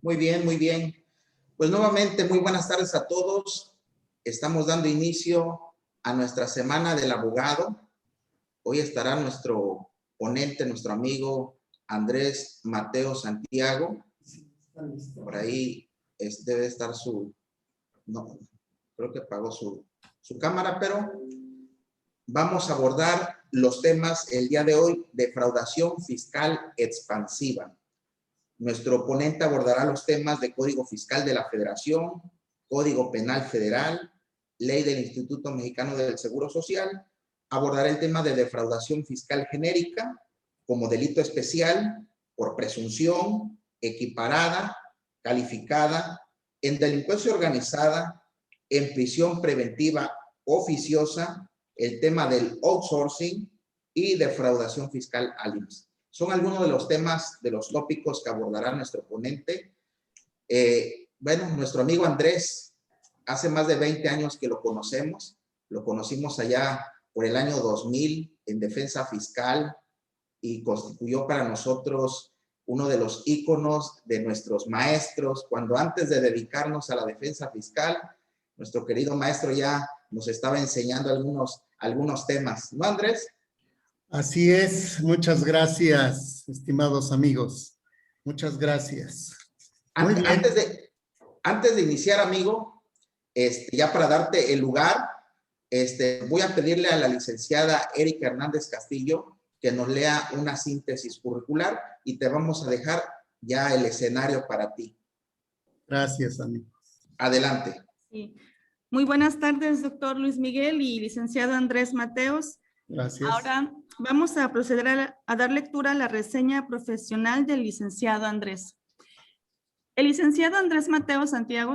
Muy bien, muy bien. Pues nuevamente, muy buenas tardes a todos. Estamos dando inicio a nuestra Semana del Abogado. Hoy estará nuestro ponente, nuestro amigo Andrés Mateo Santiago. Por ahí debe estar no, creo que apagó su cámara, pero vamos a abordar los temas el día de hoy: defraudación fiscal expansiva. Nuestro ponente abordará los temas de Código Fiscal de la Federación, Código Penal Federal, Ley del Instituto Mexicano del Seguro Social. Abordará el tema de defraudación fiscal genérica como delito especial por presunción, equiparada, calificada, en delincuencia organizada, en prisión preventiva oficiosa, el tema del outsourcing y defraudación fiscal al IMSS. Son algunos de los temas, de los tópicos que abordará nuestro ponente. Bueno, nuestro amigo Andrés, hace más de 20 años que lo conocemos. Lo conocimos allá por el año 2000 en defensa fiscal y constituyó para nosotros uno de los íconos de nuestros maestros, cuando antes de dedicarnos a la defensa fiscal, nuestro querido maestro ya nos estaba enseñando algunos temas. ¿No, Andrés? Así es, muchas gracias, estimados amigos. Muchas gracias. Muy bien. Antes de iniciar, amigo, ya para darte el lugar, voy a pedirle a la licenciada Erika Hernández Castillo que nos lea una síntesis curricular y te vamos a dejar ya el escenario para ti. Gracias, amigos. Adelante. Sí. Muy buenas tardes, doctor Luis Miguel y licenciado Andrés Mateos. Gracias. Ahora vamos a proceder a dar lectura a la reseña profesional del licenciado Andrés. El licenciado Andrés Mateos Santiago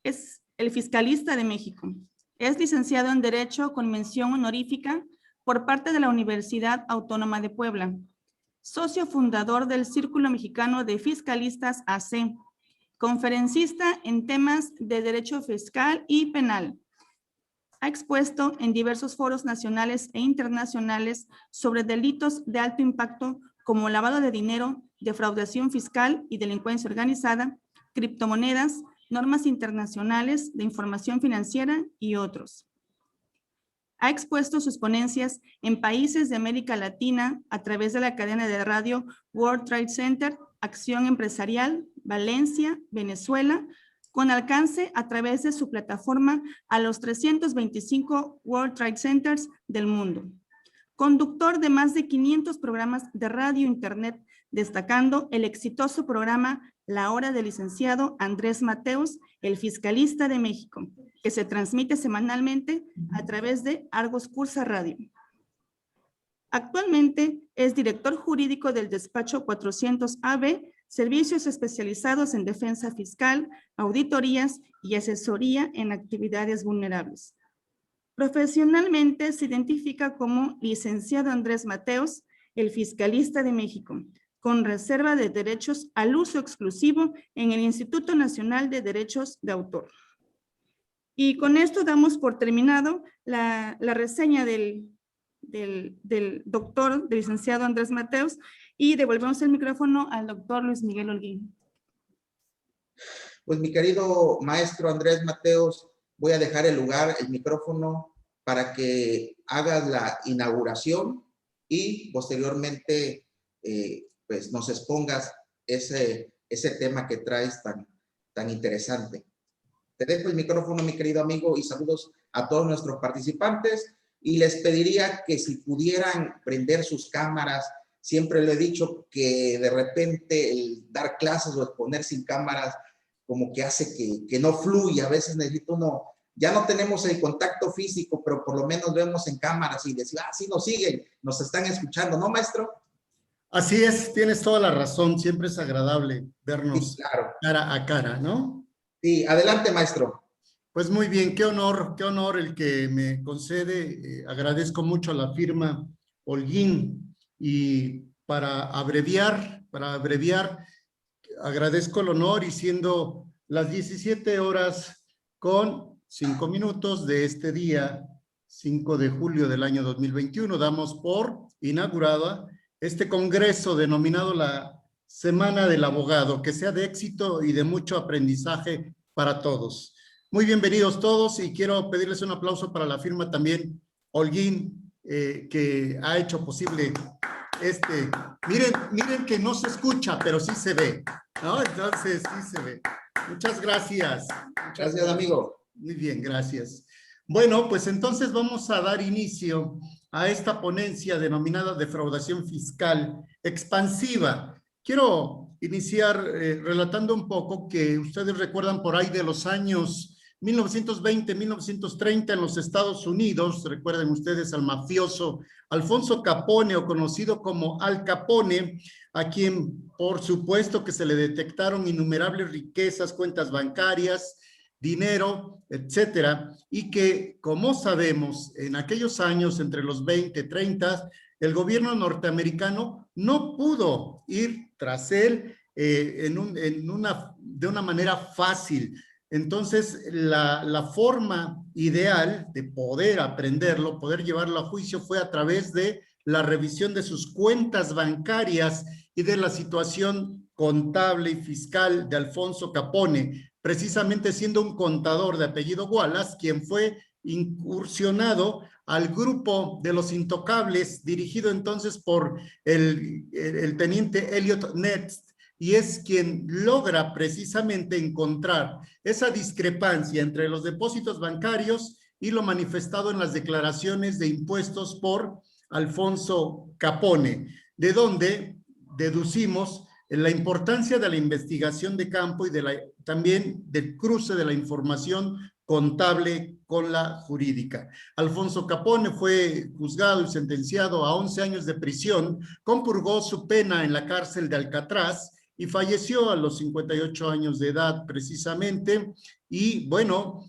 es el fiscalista de México. Es licenciado en Derecho con mención honorífica por parte de la Universidad Autónoma de Puebla. Socio fundador del Círculo Mexicano de Fiscalistas AC. Conferencista en temas de derecho fiscal y penal. Ha expuesto en diversos foros nacionales e internacionales sobre delitos de alto impacto como lavado de dinero, defraudación fiscal y delincuencia organizada, criptomonedas, normas internacionales de información financiera y otros. Ha expuesto sus ponencias en países de América Latina a través de la cadena de radio World Trade Center, Acción Empresarial, Valencia, Venezuela, con alcance a través de su plataforma a los 325 World Trade Centers del mundo. Conductor de más de 500 programas de radio e internet, destacando el exitoso programa La Hora del Licenciado Andrés Mateos, el Fiscalista de México, que se transmite semanalmente a través de Argos Cursa Radio. Actualmente es director jurídico del despacho 400 AB, servicios especializados en defensa fiscal, auditorías y asesoría en actividades vulnerables. Profesionalmente se identifica como licenciado Andrés Mateos, el Fiscalista de México, con reserva de derechos al uso exclusivo en el Instituto Nacional de Derechos de Autor. Y con esto damos por terminado la reseña del doctor, del licenciado Andrés Mateos, y devolvemos el micrófono al doctor Luis Miguel Holguín. Pues mi querido maestro Andrés Mateos, voy a dejar el micrófono para que hagas la inauguración y posteriormente pues nos expongas ese tema que traes tan interesante. Te dejo el micrófono, mi querido amigo, y saludos a todos nuestros participantes. Y les pediría que si pudieran prender sus cámaras. Siempre lo he dicho que de repente el dar clases o exponer sin cámaras como que hace que no fluya. A veces necesito uno, ya no tenemos el contacto físico, pero por lo menos vemos en cámaras y decir, sí nos siguen, nos están escuchando, ¿no, maestro? Así es, tienes toda la razón. Siempre es agradable vernos, sí, claro, cara a cara, ¿no? Sí, adelante, maestro. Pues muy bien, qué honor el que me concede. Agradezco mucho a la firma Holguín. Y para abreviar, agradezco el honor, y siendo las 17 horas con 5 minutos de este día, 5 de julio del año 2021, damos por inaugurada este congreso denominado la Semana del Abogado, que sea de éxito y de mucho aprendizaje para todos. Muy bienvenidos todos y quiero pedirles un aplauso para la firma también Holguín, que ha hecho posible miren que no se escucha, pero sí se ve, ¿no? Entonces sí se ve. Muchas gracias. Gracias, amigo. Muy bien, gracias. Bueno, pues entonces vamos a dar inicio a esta ponencia denominada defraudación fiscal expansiva. Quiero iniciar relatando un poco que ustedes recuerdan por ahí de los años 1920, 1930 en los Estados Unidos, recuerden ustedes al mafioso Alfonso Capone, o conocido como Al Capone, a quien por supuesto que se le detectaron innumerables riquezas, cuentas bancarias, dinero, etcétera, y que, como sabemos, en aquellos años, entre los 20, 30, el gobierno norteamericano no pudo ir tras él de una manera fácil. Entonces, la forma ideal de poder aprenderlo, poder llevarlo a juicio, fue a través de la revisión de sus cuentas bancarias y de la situación contable y fiscal de Alfonso Capone, precisamente siendo un contador de apellido Wallace, quien fue incursionado al grupo de los intocables, dirigido entonces por el teniente Elliot Ness, y es quien logra precisamente encontrar esa discrepancia entre los depósitos bancarios y lo manifestado en las declaraciones de impuestos por Alfonso Capone, de donde deducimos la importancia de la investigación de campo y también del cruce de la información contable con la jurídica. Alfonso Capone fue juzgado y sentenciado a 11 años de prisión, compurgó su pena en la cárcel de Alcatraz y falleció a los 58 años de edad precisamente. Y bueno,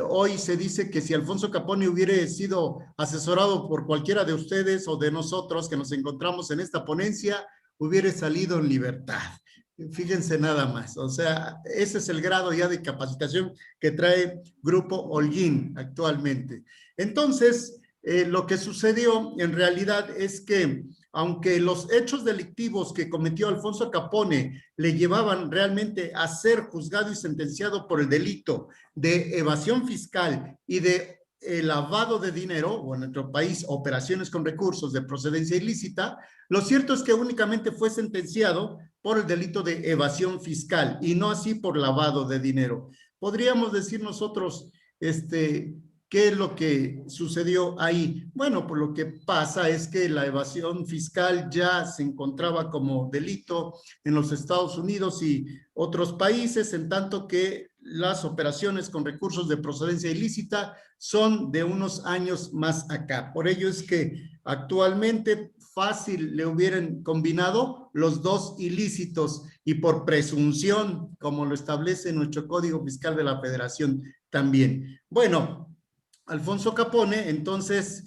hoy se dice que si Alfonso Capone hubiera sido asesorado por cualquiera de ustedes o de nosotros que nos encontramos en esta ponencia, hubiera salido en libertad. Fíjense nada más, o sea, ese es el grado ya de capacitación que trae Grupo Holguín actualmente. Entonces, lo que sucedió en realidad es que, aunque los hechos delictivos que cometió Alfonso Capone le llevaban realmente a ser juzgado y sentenciado por el delito de evasión fiscal y de lavado de dinero, o en nuestro país, operaciones con recursos de procedencia ilícita, lo cierto es que únicamente fue sentenciado por el delito de evasión fiscal y no así por lavado de dinero. Podríamos decir nosotros, ¿qué es lo que sucedió ahí? Bueno, pues lo que pasa es que la evasión fiscal ya se encontraba como delito en los Estados Unidos y otros países, en tanto que las operaciones con recursos de procedencia ilícita son de unos años más acá. Por ello es que actualmente fácil le hubieran combinado los dos ilícitos y por presunción, como lo establece nuestro Código Fiscal de la Federación también. Bueno, Alfonso Capone entonces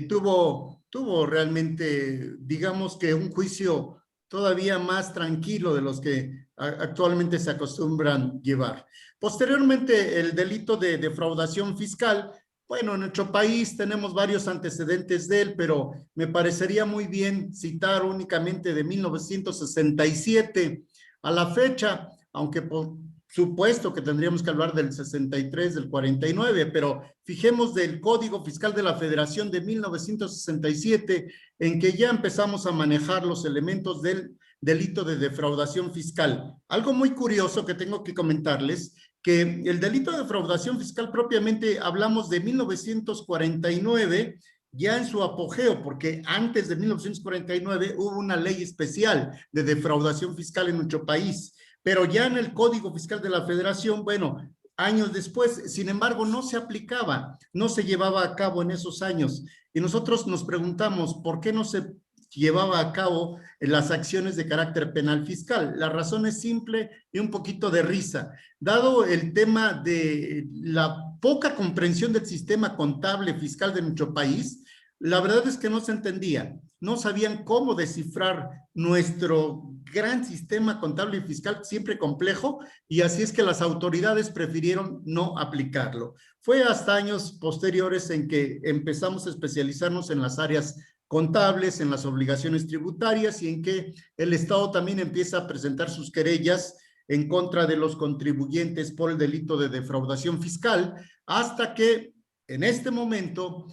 tuvo realmente, digamos que un juicio todavía más tranquilo de los que actualmente se acostumbran llevar. Posteriormente, el delito de defraudación fiscal. Bueno, en nuestro país tenemos varios antecedentes de él, pero me parecería muy bien citar únicamente de 1967 a la fecha, aunque por supuesto que tendríamos que hablar del 63, del 49, pero fijemos del Código Fiscal de la Federación de 1967, en que ya empezamos a manejar los elementos del delito de defraudación fiscal. Algo muy curioso que tengo que comentarles, que el delito de defraudación fiscal propiamente hablamos de 1949, ya en su apogeo, porque antes de 1949 hubo una ley especial de defraudación fiscal en nuestro país, pero ya en el Código Fiscal de la Federación, bueno, años después, sin embargo, no se aplicaba, no se llevaba a cabo en esos años. Y nosotros nos preguntamos, ¿por qué no se llevaba a cabo las acciones de carácter penal fiscal? La razón es simple y un poquito de risa. Dado el tema de la poca comprensión del sistema contable fiscal de nuestro país, la verdad es que no se entendía, no sabían cómo descifrar nuestro gran sistema contable y fiscal, siempre complejo, y así es que las autoridades prefirieron no aplicarlo. Fue hasta años posteriores en que empezamos a especializarnos en las áreas contables, en las obligaciones tributarias y en que el Estado también empieza a presentar sus querellas en contra de los contribuyentes por el delito de defraudación fiscal, hasta que en este momento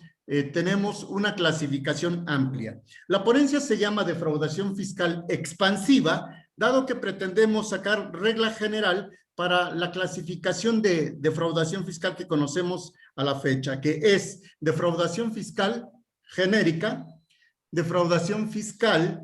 tenemos una clasificación amplia. La ponencia se llama defraudación fiscal expansiva, dado que pretendemos sacar regla general para la clasificación de defraudación fiscal que conocemos a la fecha, que es defraudación fiscal genérica, defraudación fiscal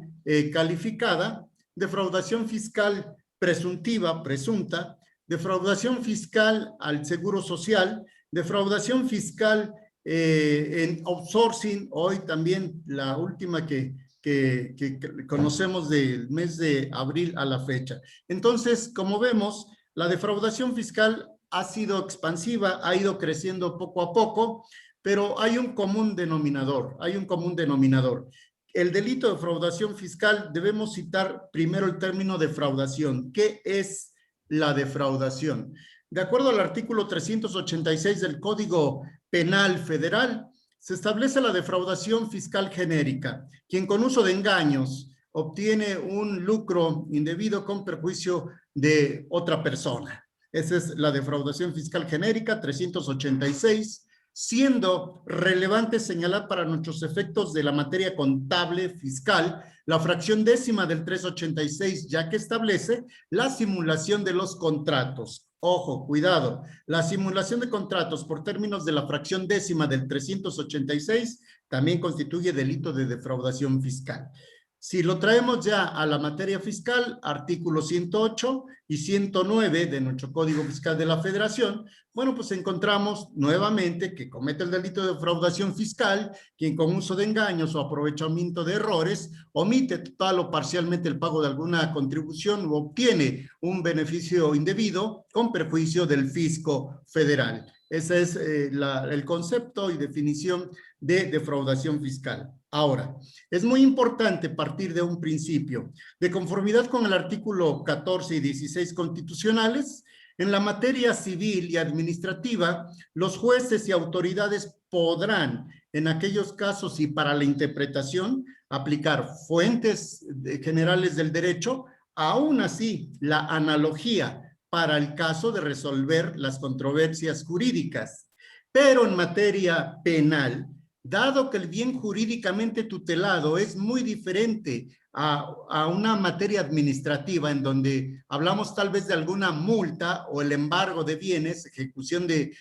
calificada, defraudación fiscal presuntiva, presunta, defraudación fiscal al seguro social, defraudación fiscal en outsourcing, hoy también la última que conocemos del mes de abril a la fecha. Entonces, como vemos, la defraudación fiscal ha sido expansiva, ha ido creciendo poco a poco, pero hay un común denominador, El delito de defraudación fiscal, debemos citar primero el término defraudación. ¿Qué es la defraudación? De acuerdo al artículo 386 del Código Penal Federal, se establece la defraudación fiscal genérica, quien con uso de engaños obtiene un lucro indebido con perjuicio de otra persona. Esa es la defraudación fiscal genérica 386, siendo relevante señalar para nuestros efectos de la materia contable fiscal la fracción décima del 386, ya que establece la simulación de los contratos. Ojo, cuidado, la simulación de contratos por términos de la fracción décima del 386 también constituye delito de defraudación fiscal. Si lo traemos ya a la materia fiscal, artículos 108 y 109 de nuestro Código Fiscal de la Federación, bueno, pues encontramos nuevamente que comete el delito de defraudación fiscal quien con uso de engaños o aprovechamiento de errores omite total o parcialmente el pago de alguna contribución o obtiene un beneficio indebido con perjuicio del fisco federal. Ese es el concepto y definición de defraudación fiscal. Ahora, es muy importante partir de un principio. De conformidad con el artículo 14 y 16 constitucionales, en la materia civil y administrativa, los jueces y autoridades podrán, en aquellos casos y para la interpretación, aplicar fuentes generales del derecho, aún así la analogía para el caso de resolver las controversias jurídicas. Pero en materia penal, dado que el bien jurídicamente tutelado es muy diferente a una materia administrativa en donde hablamos tal vez de alguna multa o el embargo de bienes, ejecución de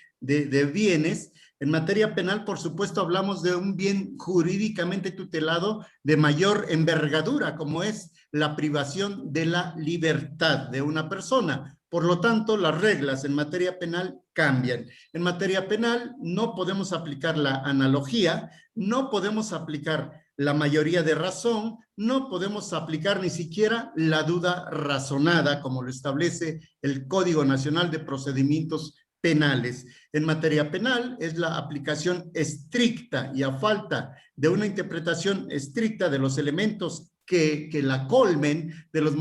bienes, en materia penal, por supuesto, hablamos de un bien jurídicamente tutelado de mayor envergadura, como es la privación de la libertad de una persona. Por lo tanto, las reglas en materia penal cambian. En materia penal no podemos aplicar la analogía, no podemos aplicar la mayoría de razón, no podemos aplicar ni siquiera la duda razonada, como lo establece el Código Nacional de Procedimientos Penales. En materia penal es la aplicación estricta y a falta de una interpretación estricta de los elementos que la colmen, de los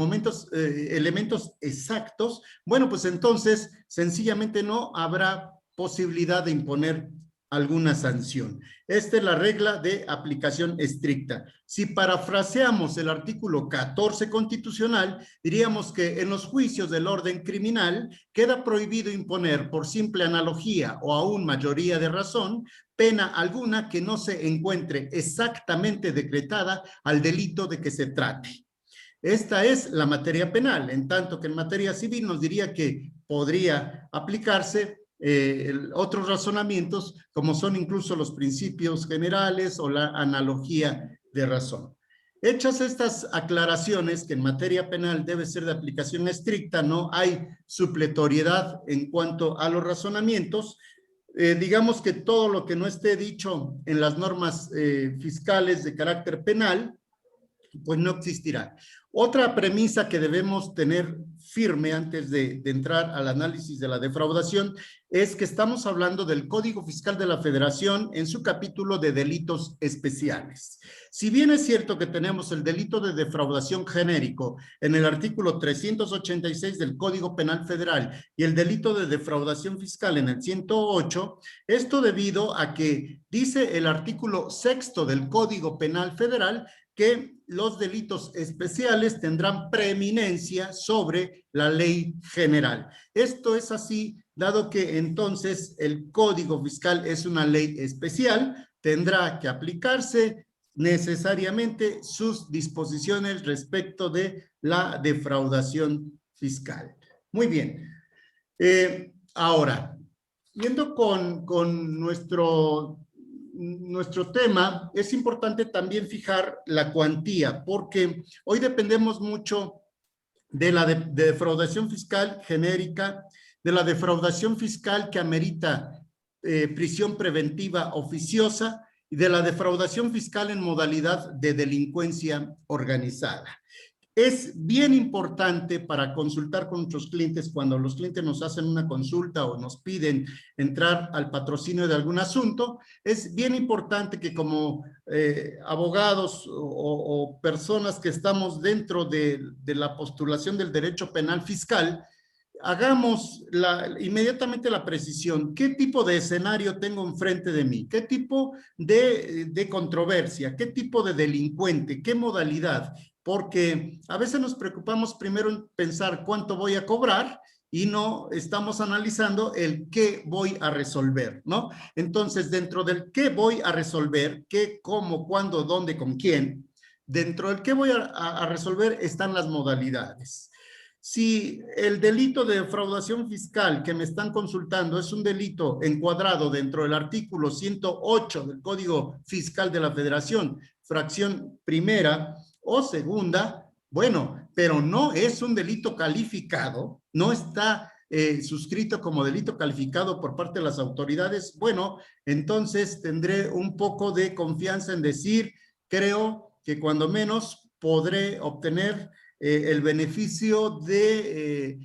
elementos exactos, bueno, pues entonces sencillamente no habrá posibilidad de imponer alguna sanción. Esta es la regla de aplicación estricta. Si parafraseamos el artículo 14 constitucional, diríamos que en los juicios del orden criminal queda prohibido imponer por simple analogía o aún mayoría de razón pena alguna que no se encuentre exactamente decretada al delito de que se trate. Esta es la materia penal, en tanto que en materia civil nos diría que podría aplicarse otros razonamientos como son incluso los principios generales o la analogía de razón. Hechas estas aclaraciones que en materia penal debe ser de aplicación estricta, no hay supletoriedad en cuanto a los razonamientos, digamos que todo lo que no esté dicho en las normas fiscales de carácter penal pues no existirá. Otra premisa que debemos tener firme antes de entrar al análisis de la defraudación es que estamos hablando del Código Fiscal de la Federación en su capítulo de delitos especiales. Si bien es cierto que tenemos el delito de defraudación genérico en el artículo 386 del Código Penal Federal y el delito de defraudación fiscal en el 108, esto debido a que dice el artículo 6º del Código Penal Federal que los delitos especiales tendrán preeminencia sobre la ley general. Esto es así, dado que entonces el Código Fiscal es una ley especial, tendrá que aplicarse necesariamente sus disposiciones respecto de la defraudación fiscal. Muy bien. Ahora, yendo con nuestro tema, es importante también fijar la cuantía, porque hoy dependemos mucho de la defraudación fiscal genérica, de la defraudación fiscal que amerita prisión preventiva oficiosa y de la defraudación fiscal en modalidad de delincuencia organizada. Es bien importante para consultar con nuestros clientes cuando los clientes nos hacen una consulta o nos piden entrar al patrocinio de algún asunto. Es bien importante que como abogados o personas que estamos dentro de la postulación del derecho penal fiscal, hagamos inmediatamente la precisión. ¿Qué tipo de escenario tengo enfrente de mí? ¿Qué tipo de controversia? ¿Qué tipo de delincuente? ¿Qué modalidad? Porque a veces nos preocupamos primero en pensar cuánto voy a cobrar y no estamos analizando el qué voy a resolver, ¿no? Entonces, dentro del qué voy a resolver, qué, cómo, cuándo, dónde, con quién, dentro del qué voy a resolver están las modalidades. Si el delito de defraudación fiscal que me están consultando es un delito encuadrado dentro del artículo 108 del Código Fiscal de la Federación, fracción primera o segunda, bueno, pero no es un delito calificado, no está suscrito como delito calificado por parte de las autoridades, bueno, entonces tendré un poco de confianza en decir, creo que cuando menos podré obtener el beneficio de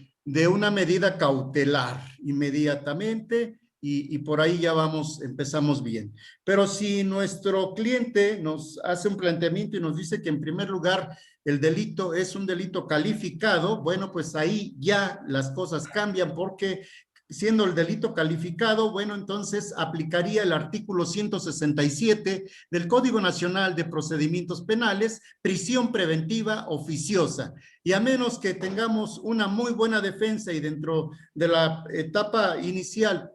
una medida cautelar inmediatamente y por ahí ya empezamos bien. Pero si nuestro cliente nos hace un planteamiento y nos dice que en primer lugar el delito es un delito calificado, bueno, pues ahí ya las cosas cambian porque siendo el delito calificado, bueno, entonces aplicaría el artículo 167 del Código Nacional de Procedimientos Penales, prisión preventiva oficiosa. Y a menos que tengamos una muy buena defensa y dentro de la etapa inicial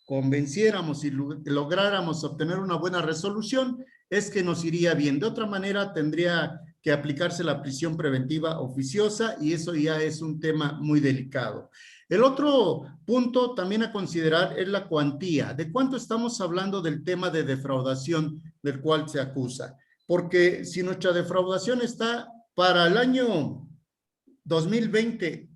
convenciéramos y lográramos obtener una buena resolución, es que nos iría bien. De otra manera, tendría que aplicarse la prisión preventiva oficiosa y eso ya es un tema muy delicado. El otro punto también a considerar es la cuantía. ¿De cuánto estamos hablando del tema de defraudación del cual se acusa? Porque si nuestra defraudación está para el año 2020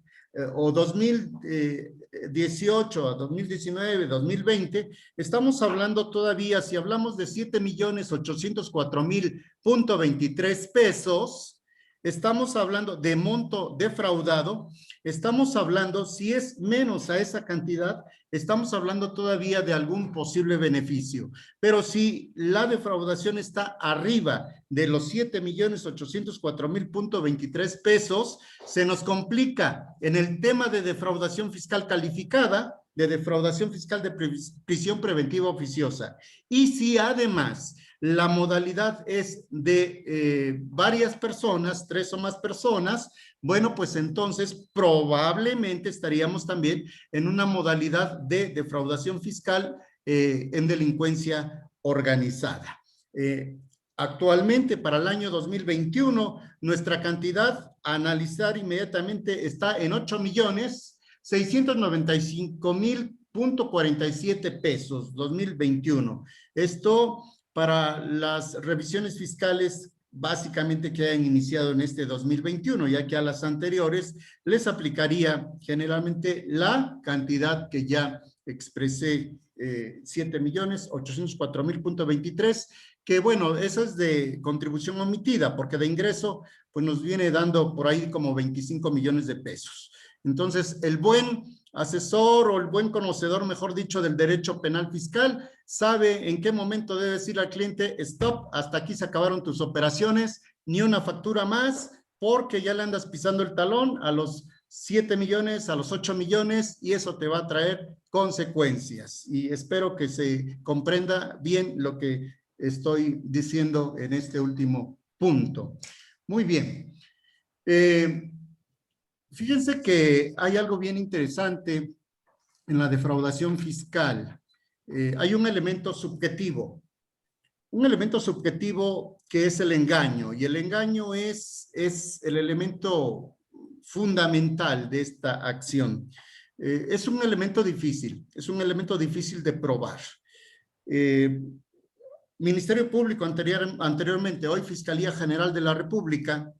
o 2018 a 2019, 2020, estamos hablando todavía, si hablamos de 7,804,000.23 pesos, estamos hablando de monto defraudado, estamos hablando, si es menos a esa cantidad, estamos hablando todavía de algún posible beneficio. Pero si la defraudación está arriba de los 7,804,000.23 pesos, se nos complica en el tema de defraudación fiscal calificada, de defraudación fiscal de prisión preventiva oficiosa. Y si además la modalidad es de varias personas, 3 o más personas, bueno, pues entonces probablemente estaríamos también en una modalidad de defraudación fiscal en delincuencia organizada. Actualmente, para el año 2021, nuestra cantidad a analizar inmediatamente está en 8,695,000.47 pesos, 2021. Esto para las revisiones fiscales básicamente que hayan iniciado en este 2021, ya que a las anteriores les aplicaría generalmente la cantidad que ya expresé, 7,804,000.23, que bueno, eso es de contribución omitida, porque de ingreso pues nos viene dando por ahí como 25 millones de pesos. Entonces, el buen asesor o el buen conocedor, mejor dicho, del derecho penal fiscal, sabe en qué momento debe decir al cliente, stop, hasta aquí se acabaron tus operaciones, ni una factura más, porque ya le andas pisando el talón a los 7 millones, a los 8 millones, y eso te va a traer consecuencias. Y espero que se comprenda bien lo que estoy diciendo en este último punto. Muy bien. Fíjense que hay algo bien interesante en la defraudación fiscal. Hay un elemento subjetivo. Un elemento subjetivo que es el engaño, y el engaño es el elemento fundamental de esta acción. Es un elemento difícil de probar. Ministerio Público anteriormente, hoy Fiscalía General de la República,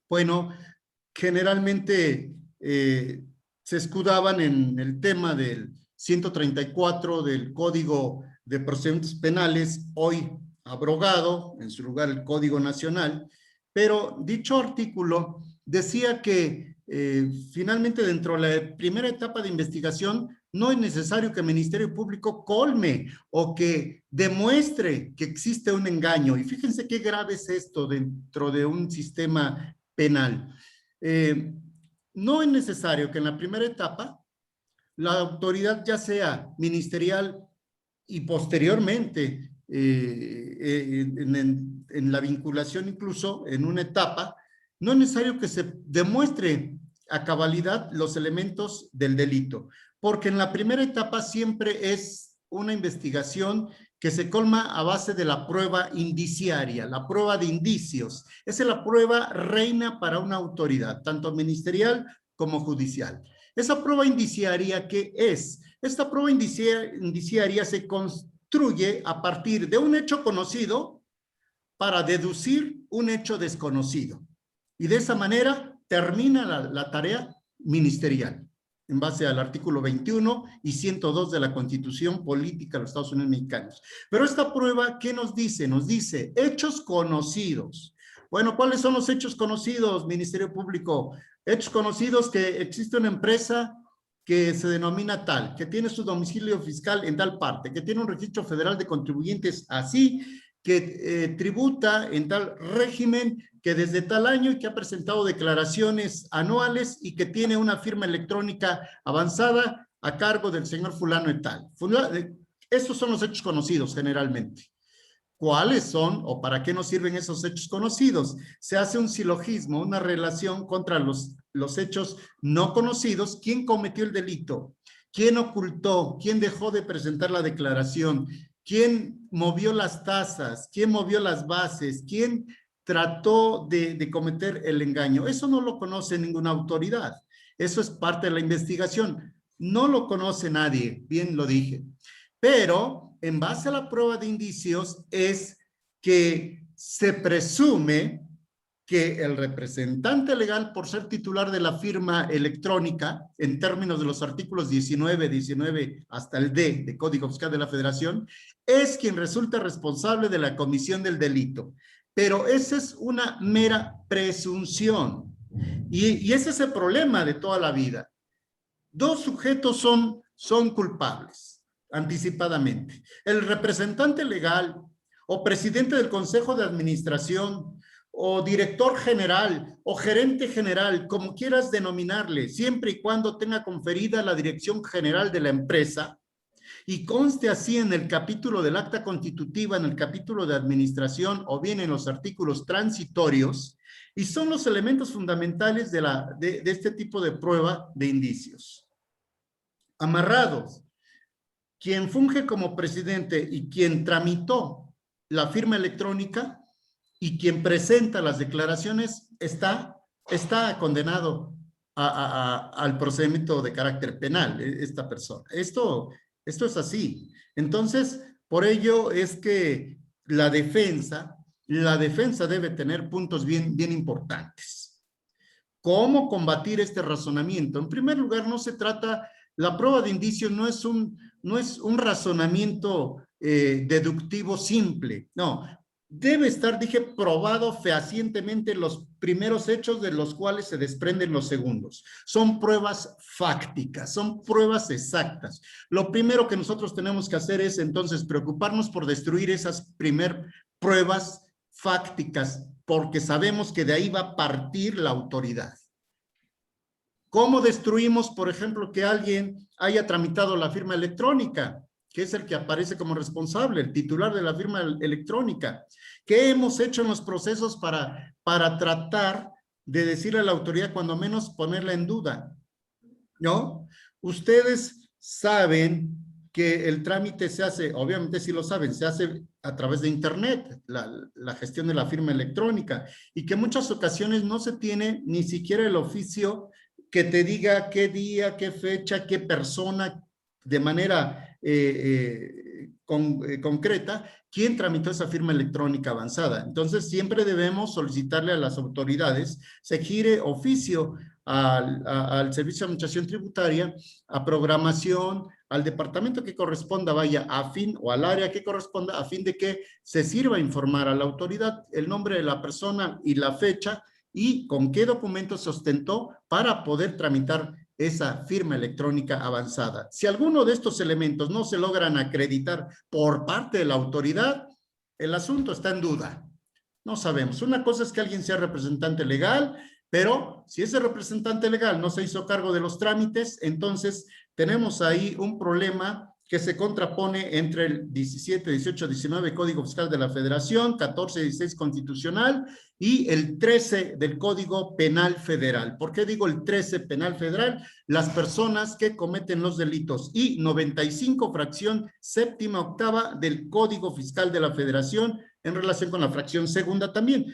bueno, generalmente se escudaban en el tema del 134 del Código de Procedimientos Penales, hoy abrogado, en su lugar el Código Nacional, pero dicho artículo decía que finalmente dentro de la primera etapa de investigación no es necesario que el Ministerio Público colme o que demuestre que existe un engaño. Y fíjense qué grave es esto dentro de un sistema penal. No es necesario que en la primera etapa la autoridad, ya sea ministerial y posteriormente en la vinculación incluso en una etapa, no es necesario que se demuestre a cabalidad los elementos del delito, porque en la primera etapa siempre es una investigación que se colma a base de la prueba indiciaria, la prueba de indicios. Esa es la prueba reina para una autoridad, tanto ministerial como judicial. Esa prueba indiciaria, ¿qué es? Esta prueba indiciaria se construye a partir de un hecho conocido para deducir un hecho desconocido. Y de esa manera termina la tarea ministerial, en base al artículo 21 y 102 de la Constitución Política de los Estados Unidos Mexicanos. Pero esta prueba, ¿qué nos dice? Nos dice hechos conocidos. Bueno, ¿cuáles son los hechos conocidos, Ministerio Público? Hechos conocidos: que existe una empresa que se denomina tal, que tiene su domicilio fiscal en tal parte, que tiene un registro federal de contribuyentes así, que tributa en tal régimen, que desde tal año y que ha presentado declaraciones anuales y que tiene una firma electrónica avanzada a cargo del señor fulano y tal. Estos son los hechos conocidos generalmente. ¿Cuáles son o para qué nos sirven esos hechos conocidos? Se hace un silogismo, una relación contra los hechos no conocidos. ¿Quién cometió el delito? ¿Quién ocultó? ¿Quién dejó de presentar la declaración? ¿Quién movió las tasas? ¿Quién movió las bases? ¿Quién trató de cometer el engaño? Eso no lo conoce ninguna autoridad. Eso es parte de la investigación. No lo conoce nadie, bien lo dije. Pero en base a la prueba de indicios es que se presume que el representante legal, por ser titular de la firma electrónica, en términos de los artículos 19 hasta el D de Código Fiscal de la Federación, es quien resulta responsable de la comisión del delito. Pero esa es una mera presunción. Y ese es el problema de toda la vida. Dos sujetos son culpables anticipadamente: el representante legal o presidente del Consejo de Administración o director general o gerente general, como quieras denominarle, siempre y cuando tenga conferida la dirección general de la empresa y conste así en el capítulo del acta constitutiva, en el capítulo de administración o bien en los artículos transitorios, y son los elementos fundamentales de este tipo de prueba de indicios. Amarrados, quien funge como presidente y quien tramitó la firma electrónica y quien presenta las declaraciones está condenado al procedimiento de carácter penal, esta persona. Esto es así. Entonces, por ello es que la defensa debe tener puntos bien importantes. ¿Cómo combatir este razonamiento? En primer lugar, no se trata, la prueba de indicio no es un razonamiento deductivo simple. No, debe estar, dije, probado fehacientemente los primeros hechos de los cuales se desprenden los segundos. Son pruebas fácticas, son pruebas exactas. Lo primero que nosotros tenemos que hacer es entonces preocuparnos por destruir esas pruebas fácticas, porque sabemos que de ahí va a partir la autoridad. ¿Cómo destruimos, por ejemplo, que alguien haya tramitado la firma electrónica, que es el que aparece como responsable, el titular de la firma electrónica? ¿Qué hemos hecho en los procesos para tratar de decirle a la autoridad, cuando menos ponerla en duda? ¿No? Ustedes saben que el trámite se hace, obviamente sí lo saben, se hace a través de internet, la gestión de la firma electrónica, y que en muchas ocasiones no se tiene ni siquiera el oficio que te diga qué día, qué fecha, qué persona, de manera concreta, quién tramitó esa firma electrónica avanzada. Entonces, siempre debemos solicitarle a las autoridades, se gire oficio al Servicio de Administración Tributaria, a programación, al departamento que corresponda, vaya, a fin, o al área que corresponda, a fin de que se sirva a informar a la autoridad el nombre de la persona y la fecha, y con qué documento se ostentó para poder tramitar esa firma electrónica avanzada. Si alguno de estos elementos no se logran acreditar por parte de la autoridad, el asunto está en duda. No sabemos. Una cosa es que alguien sea representante legal, pero si ese representante legal no se hizo cargo de los trámites, entonces tenemos ahí un problema que se contrapone entre el 17, 18, 19 Código Fiscal de la Federación, 14, 16 Constitucional y el 13 del Código Penal Federal. ¿Por qué digo el 13 Penal Federal? Las personas que cometen los delitos, y 95 fracción séptima octava del Código Fiscal de la Federación en relación con la fracción segunda también.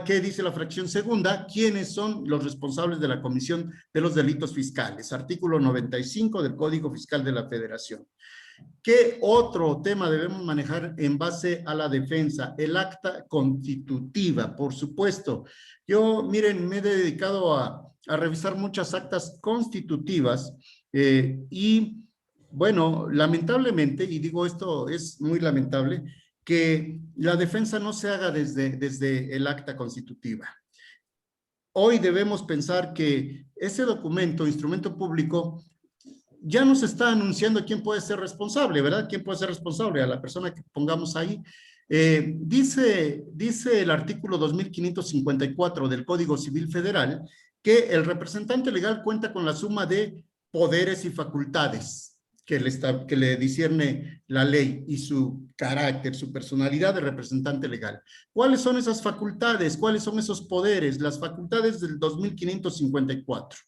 ¿Qué dice la fracción segunda? ¿Quiénes son los responsables de la comisión de los delitos fiscales? Artículo 95 del Código Fiscal de la Federación. ¿Qué otro tema debemos manejar en base a la defensa? El acta constitutiva, por supuesto. Yo, miren, me he dedicado a revisar muchas actas constitutivas y, bueno, lamentablemente, y digo esto es muy lamentable, que la defensa no se haga desde el acta constitutiva. Hoy debemos pensar que ese documento, instrumento público, ya nos está anunciando quién puede ser responsable, ¿verdad? ¿Quién puede ser responsable? A la persona que pongamos ahí. Dice el artículo 2554 del Código Civil Federal que el representante legal cuenta con la suma de poderes y facultades que le discierne la ley, y su carácter, su personalidad de representante legal. ¿Cuáles son esas facultades? ¿Cuáles son esos poderes? Las facultades del 2554.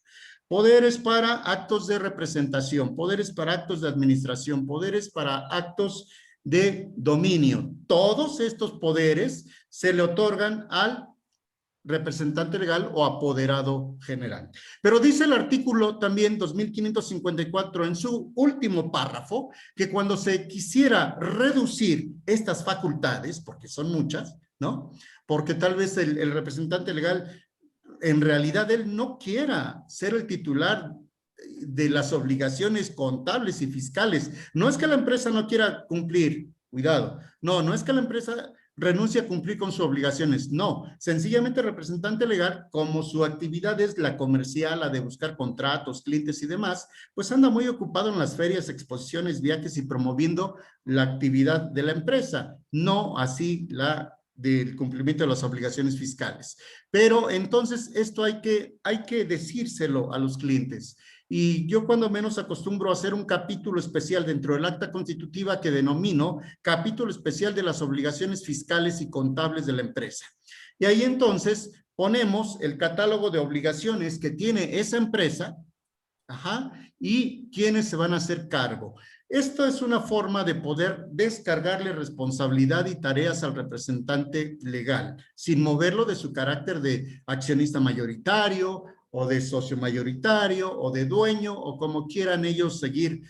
Poderes para actos de representación, poderes para actos de administración, poderes para actos de dominio. Todos estos poderes se le otorgan al representante legal o apoderado general. Pero dice el artículo también 2554 en su último párrafo que cuando se quisiera reducir estas facultades, porque son muchas, ¿no? Porque tal vez el representante legal, en realidad él no quiera ser el titular de las obligaciones contables y fiscales. No es que la empresa no quiera cumplir, cuidado, no es que la empresa renuncie a cumplir con sus obligaciones, no, sencillamente el representante legal, como su actividad es la comercial, la de buscar contratos, clientes y demás, pues anda muy ocupado en las ferias, exposiciones, viajes y promoviendo la actividad de la empresa, no así la del cumplimiento de las obligaciones fiscales. Pero entonces esto hay que decírselo a los clientes. Y yo cuando menos acostumbro a hacer un capítulo especial dentro del acta constitutiva que denomino capítulo especial de las obligaciones fiscales y contables de la empresa. Y ahí entonces ponemos el catálogo de obligaciones que tiene esa empresa, y quiénes se van a hacer cargo. Esta es una forma de poder descargarle responsabilidad y tareas al representante legal, sin moverlo de su carácter de accionista mayoritario, o de socio mayoritario, o de dueño, o como quieran ellos seguir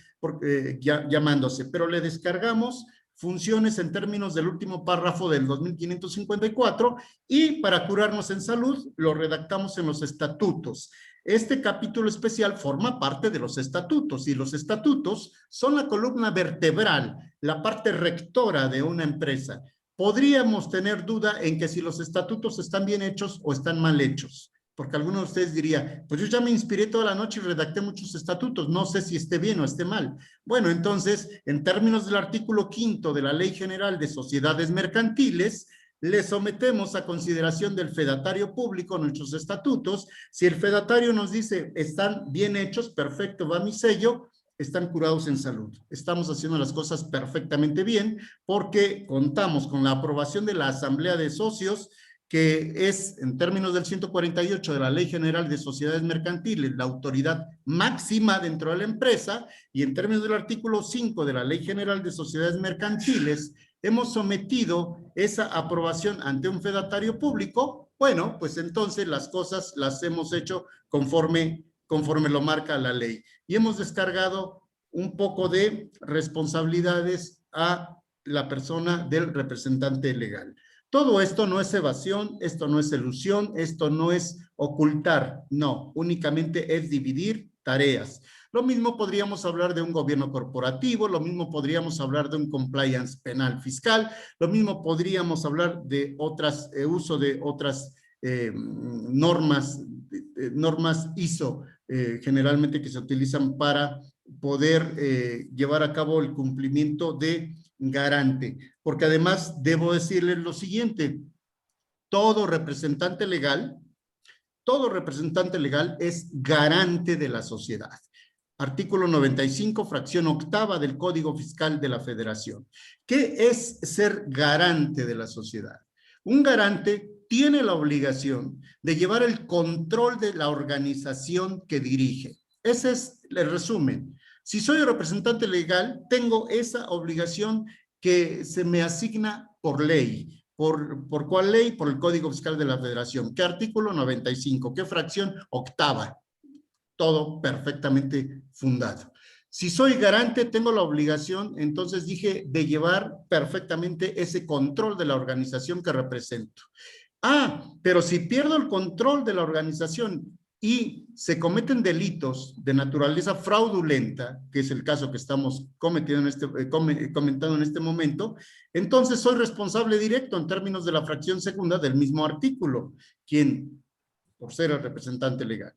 llamándose. Pero le descargamos funciones en términos del último párrafo del 2554 y para curarnos en salud lo redactamos en los estatutos. Este capítulo especial forma parte de los estatutos y los estatutos son la columna vertebral, la parte rectora de una empresa. Podríamos tener duda en que si los estatutos están bien hechos o están mal hechos, porque alguno de ustedes diría, pues yo ya me inspiré toda la noche y redacté muchos estatutos, no sé si esté bien o esté mal. Bueno, entonces, en términos del artículo 5º de la Ley General de Sociedades Mercantiles, le sometemos a consideración del fedatario público nuestros estatutos. Si el fedatario nos dice, están bien hechos, perfecto, va mi sello, están curados en salud. Estamos haciendo las cosas perfectamente bien porque contamos con la aprobación de la Asamblea de Socios, que es, en términos del 148 de la Ley General de Sociedades Mercantiles, la autoridad máxima dentro de la empresa, y en términos del artículo 5 de la Ley General de Sociedades Mercantiles, hemos sometido esa aprobación ante un fedatario público. Bueno, pues entonces las cosas las hemos hecho conforme lo marca la ley. Y hemos descargado un poco de responsabilidades a la persona del representante legal. Todo esto no es evasión, esto no es elusión, esto no es ocultar, no, únicamente es dividir tareas. Lo mismo podríamos hablar de un gobierno corporativo, lo mismo podríamos hablar de un compliance penal fiscal, lo mismo podríamos hablar de otras, uso de otras normas ISO, generalmente que se utilizan para poder llevar a cabo el cumplimiento de garante. Porque además debo decirles lo siguiente, todo representante legal es garante de la sociedad. Artículo 95, fracción octava del Código Fiscal de la Federación. ¿Qué es ser garante de la sociedad? Un garante tiene la obligación de llevar el control de la organización que dirige. Ese es el resumen. Si soy representante legal, tengo esa obligación que se me asigna por ley. ¿Por cuál ley? Por el Código Fiscal de la Federación. ¿Qué artículo? 95. ¿Qué fracción? Octava. Todo perfectamente fundado. Si soy garante, tengo la obligación, entonces dije, de llevar perfectamente ese control de la organización que represento. Pero si pierdo el control de la organización y se cometen delitos de naturaleza fraudulenta, que es el caso que estamos comentando en este momento, entonces soy responsable directo en términos de la fracción segunda del mismo artículo, quien, por ser el representante legal.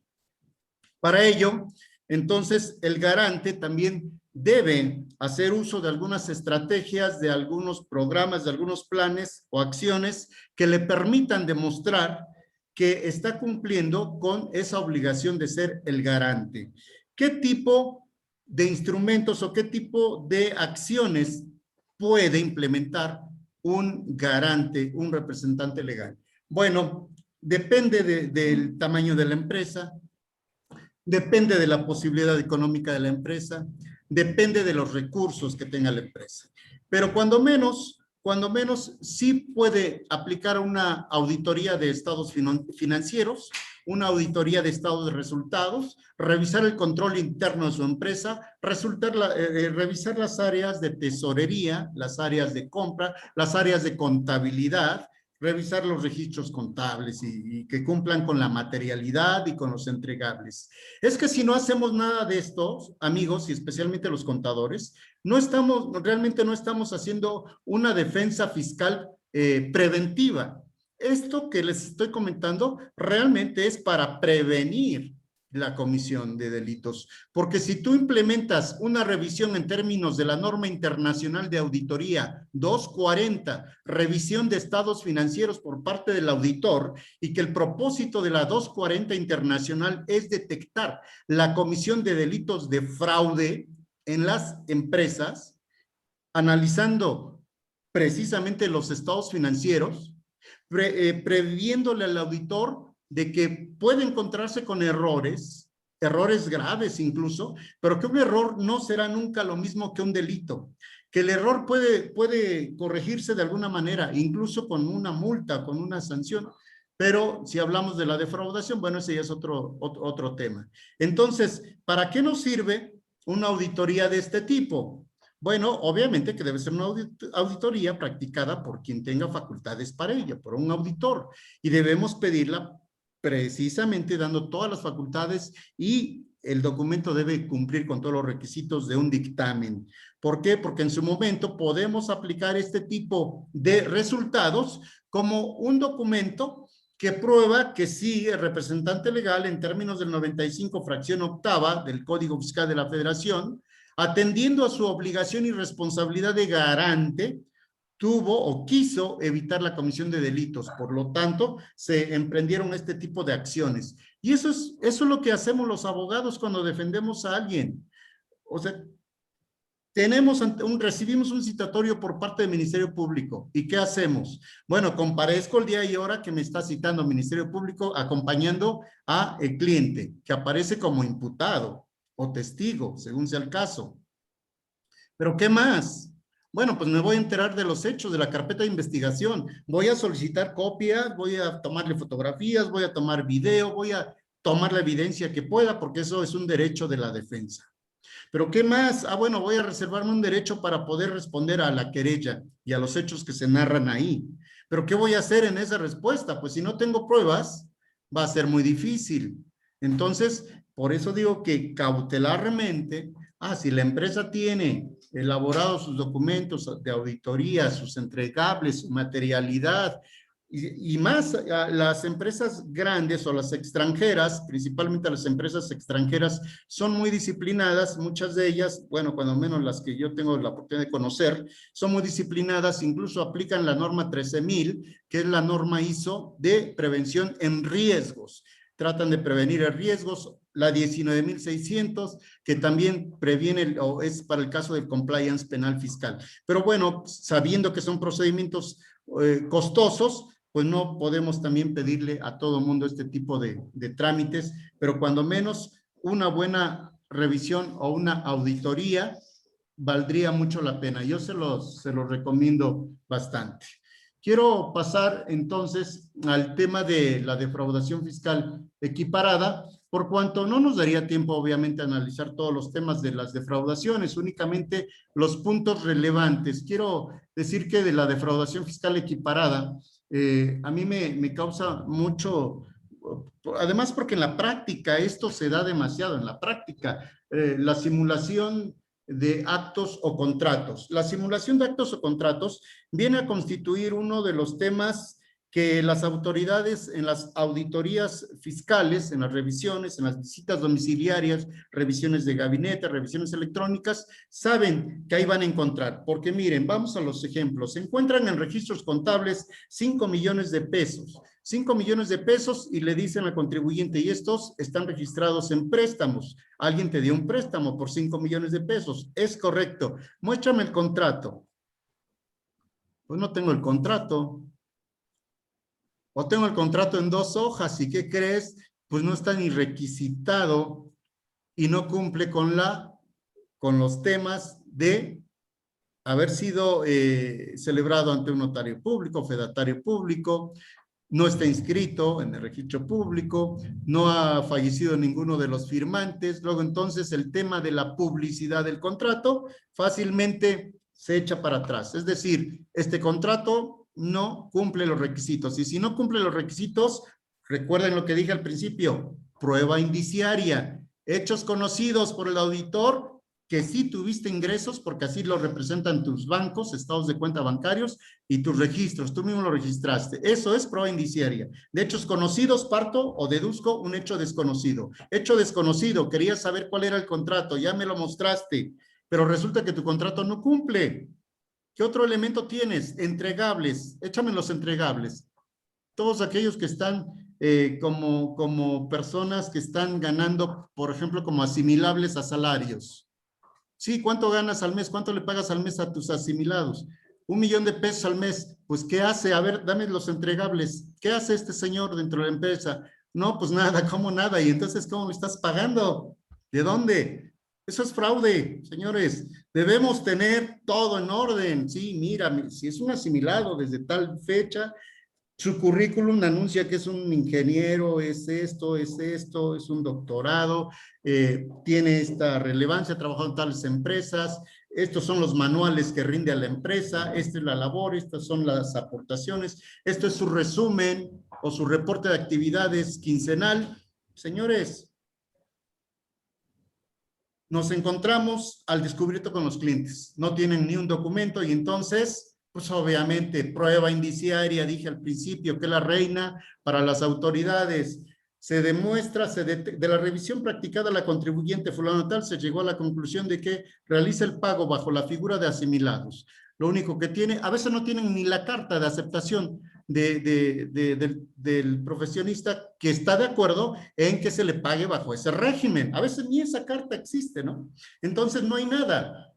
Para ello, entonces, el garante también debe hacer uso de algunas estrategias, de algunos programas, de algunos planes o acciones que le permitan demostrar que está cumpliendo con esa obligación de ser el garante. ¿Qué tipo de instrumentos o qué tipo de acciones puede implementar un garante, un representante legal? Bueno, depende del tamaño de la empresa, depende de la posibilidad económica de la empresa, depende de los recursos que tenga la empresa. Pero cuando menos sí puede aplicar una auditoría de estados financieros, una auditoría de estados de resultados, revisar el control interno de su empresa, revisar las áreas de tesorería, las áreas de compra, las áreas de contabilidad, revisar los registros contables y que cumplan con la materialidad y con los entregables. Es que si no hacemos nada de esto, amigos, y especialmente los contadores, realmente no estamos haciendo una defensa fiscal preventiva. Esto que les estoy comentando realmente es para prevenir la comisión de delitos, porque si tú implementas una revisión en términos de la norma internacional de auditoría 240, revisión de estados financieros por parte del auditor, y que el propósito de la 240 internacional es detectar la comisión de delitos de fraude en las empresas, analizando precisamente los estados financieros, previéndole al auditor de que puede encontrarse con errores graves incluso, pero que un error no será nunca lo mismo que un delito, que el error puede corregirse de alguna manera, incluso con una multa, con una sanción, pero si hablamos de la defraudación, bueno, ese ya es otro tema. Entonces, ¿para qué nos sirve una auditoría de este tipo? Bueno, obviamente que debe ser una auditoría practicada por quien tenga facultades para ella, por un auditor, y debemos pedirla precisamente dando todas las facultades, y el documento debe cumplir con todos los requisitos de un dictamen. ¿Por qué? Porque en su momento podemos aplicar este tipo de resultados como un documento que prueba que sí, el representante legal, en términos del 95, fracción octava del Código Fiscal de la Federación, atendiendo a su obligación y responsabilidad de garante, tuvo o quiso evitar la comisión de delitos. Por lo tanto, se emprendieron este tipo de acciones. Y eso es lo que hacemos los abogados cuando defendemos a alguien. O sea, recibimos un citatorio por parte del Ministerio Público. ¿Y qué hacemos? Bueno, comparezco el día y hora que me está citando el Ministerio Público acompañando a el cliente, que aparece como imputado o testigo, según sea el caso. ¿Pero qué más? Bueno, pues me voy a enterar de los hechos, de la carpeta de investigación. Voy a solicitar copias, voy a tomarle fotografías, voy a tomar video, voy a tomar la evidencia que pueda, porque eso es un derecho de la defensa. ¿Pero qué más? Ah, bueno, voy a reservarme un derecho para poder responder a la querella y a los hechos que se narran ahí. ¿Pero qué voy a hacer en esa respuesta? Pues si no tengo pruebas, va a ser muy difícil. Entonces, por eso digo que cautelarmente, si la empresa tiene elaborados sus documentos de auditoría, sus entregables, su materialidad, y más las empresas grandes o las extranjeras, principalmente las empresas extranjeras, son muy disciplinadas, muchas de ellas, bueno, cuando menos las que yo tengo la oportunidad de conocer, son muy disciplinadas, incluso aplican la norma 13.000, que es la norma ISO de prevención en riesgos. Tratan de prevenir riesgos, la 19.600, que también previene o es para el caso del compliance penal fiscal. Pero bueno, sabiendo que son procedimientos costosos, pues no podemos también pedirle a todo mundo este tipo de trámites, pero cuando menos una buena revisión o una auditoría valdría mucho la pena. Yo se los recomiendo bastante. Quiero pasar entonces al tema de la defraudación fiscal equiparada, por cuanto no nos daría tiempo obviamente a analizar todos los temas de las defraudaciones, únicamente los puntos relevantes. Quiero decir que de la defraudación fiscal equiparada, a mí me causa mucho, además porque en la práctica esto se da demasiado, en la práctica, la simulación de actos o contratos. La simulación de actos o contratos viene a constituir uno de los temas que las autoridades en las auditorías fiscales, en las revisiones, en las visitas domiciliarias, revisiones de gabinete, revisiones electrónicas, saben que ahí van a encontrar. Porque miren, vamos a los ejemplos. Se encuentran en registros contables 5 millones de pesos. 5 millones de pesos y le dicen al contribuyente, y estos están registrados en préstamos. Alguien te dio un préstamo por 5 millones de pesos. Es correcto. Muéstrame el contrato. Pues no tengo el contrato. O tengo el contrato en 2 hojas, ¿y qué crees? Pues no está ni requisitado y no cumple con los temas de haber sido celebrado ante un notario público, fedatario público, no está inscrito en el registro público, no ha fallecido ninguno de los firmantes. Luego entonces el tema de la publicidad del contrato fácilmente se echa para atrás. Es decir, este contrato no cumple los requisitos. Y si no cumple los requisitos, recuerden lo que dije al principio, prueba indiciaria, hechos conocidos por el auditor que sí tuviste ingresos, porque así lo representan tus bancos, estados de cuenta bancarios y tus registros, tú mismo lo registraste. Eso es prueba indiciaria. De hechos conocidos parto o deduzco un hecho desconocido. Hecho desconocido, querías saber cuál era el contrato, ya me lo mostraste, pero resulta que tu contrato no cumple. ¿Qué otro elemento tienes? Entregables. Échame los entregables. Todos aquellos que están como personas que están ganando, por ejemplo, como asimilables a salarios. Sí, ¿cuánto ganas al mes? ¿Cuánto le pagas al mes a tus asimilados? 1 millón de pesos al mes. Pues, ¿qué hace? A ver, dame los entregables. ¿Qué hace este señor dentro de la empresa? No, pues nada, ¿cómo nada? Y entonces, ¿cómo le estás pagando? ¿De dónde? Eso es fraude, señores. Debemos tener todo en orden. Sí, mira, si es un asimilado desde tal fecha, su currículum anuncia que es un ingeniero, es esto, es un doctorado, tiene esta relevancia, ha trabajado en tales empresas, estos son los manuales que rinde a la empresa, esta es la labor, estas son las aportaciones, esto es su resumen o su reporte de actividades quincenal. Señores, nos encontramos al descubierto con los clientes. No tienen ni un documento y entonces, pues obviamente, prueba indiciaria, dije al principio que la reina para las autoridades. Se demuestra, de la revisión practicada la contribuyente fulano tal, se llegó a la conclusión de que realiza el pago bajo la figura de asimilados. Lo único que tiene, a veces no tienen ni la carta de aceptación del profesionista que está de acuerdo en que se le pague bajo ese régimen. A veces ni esa carta existe, ¿no? Entonces no hay nada.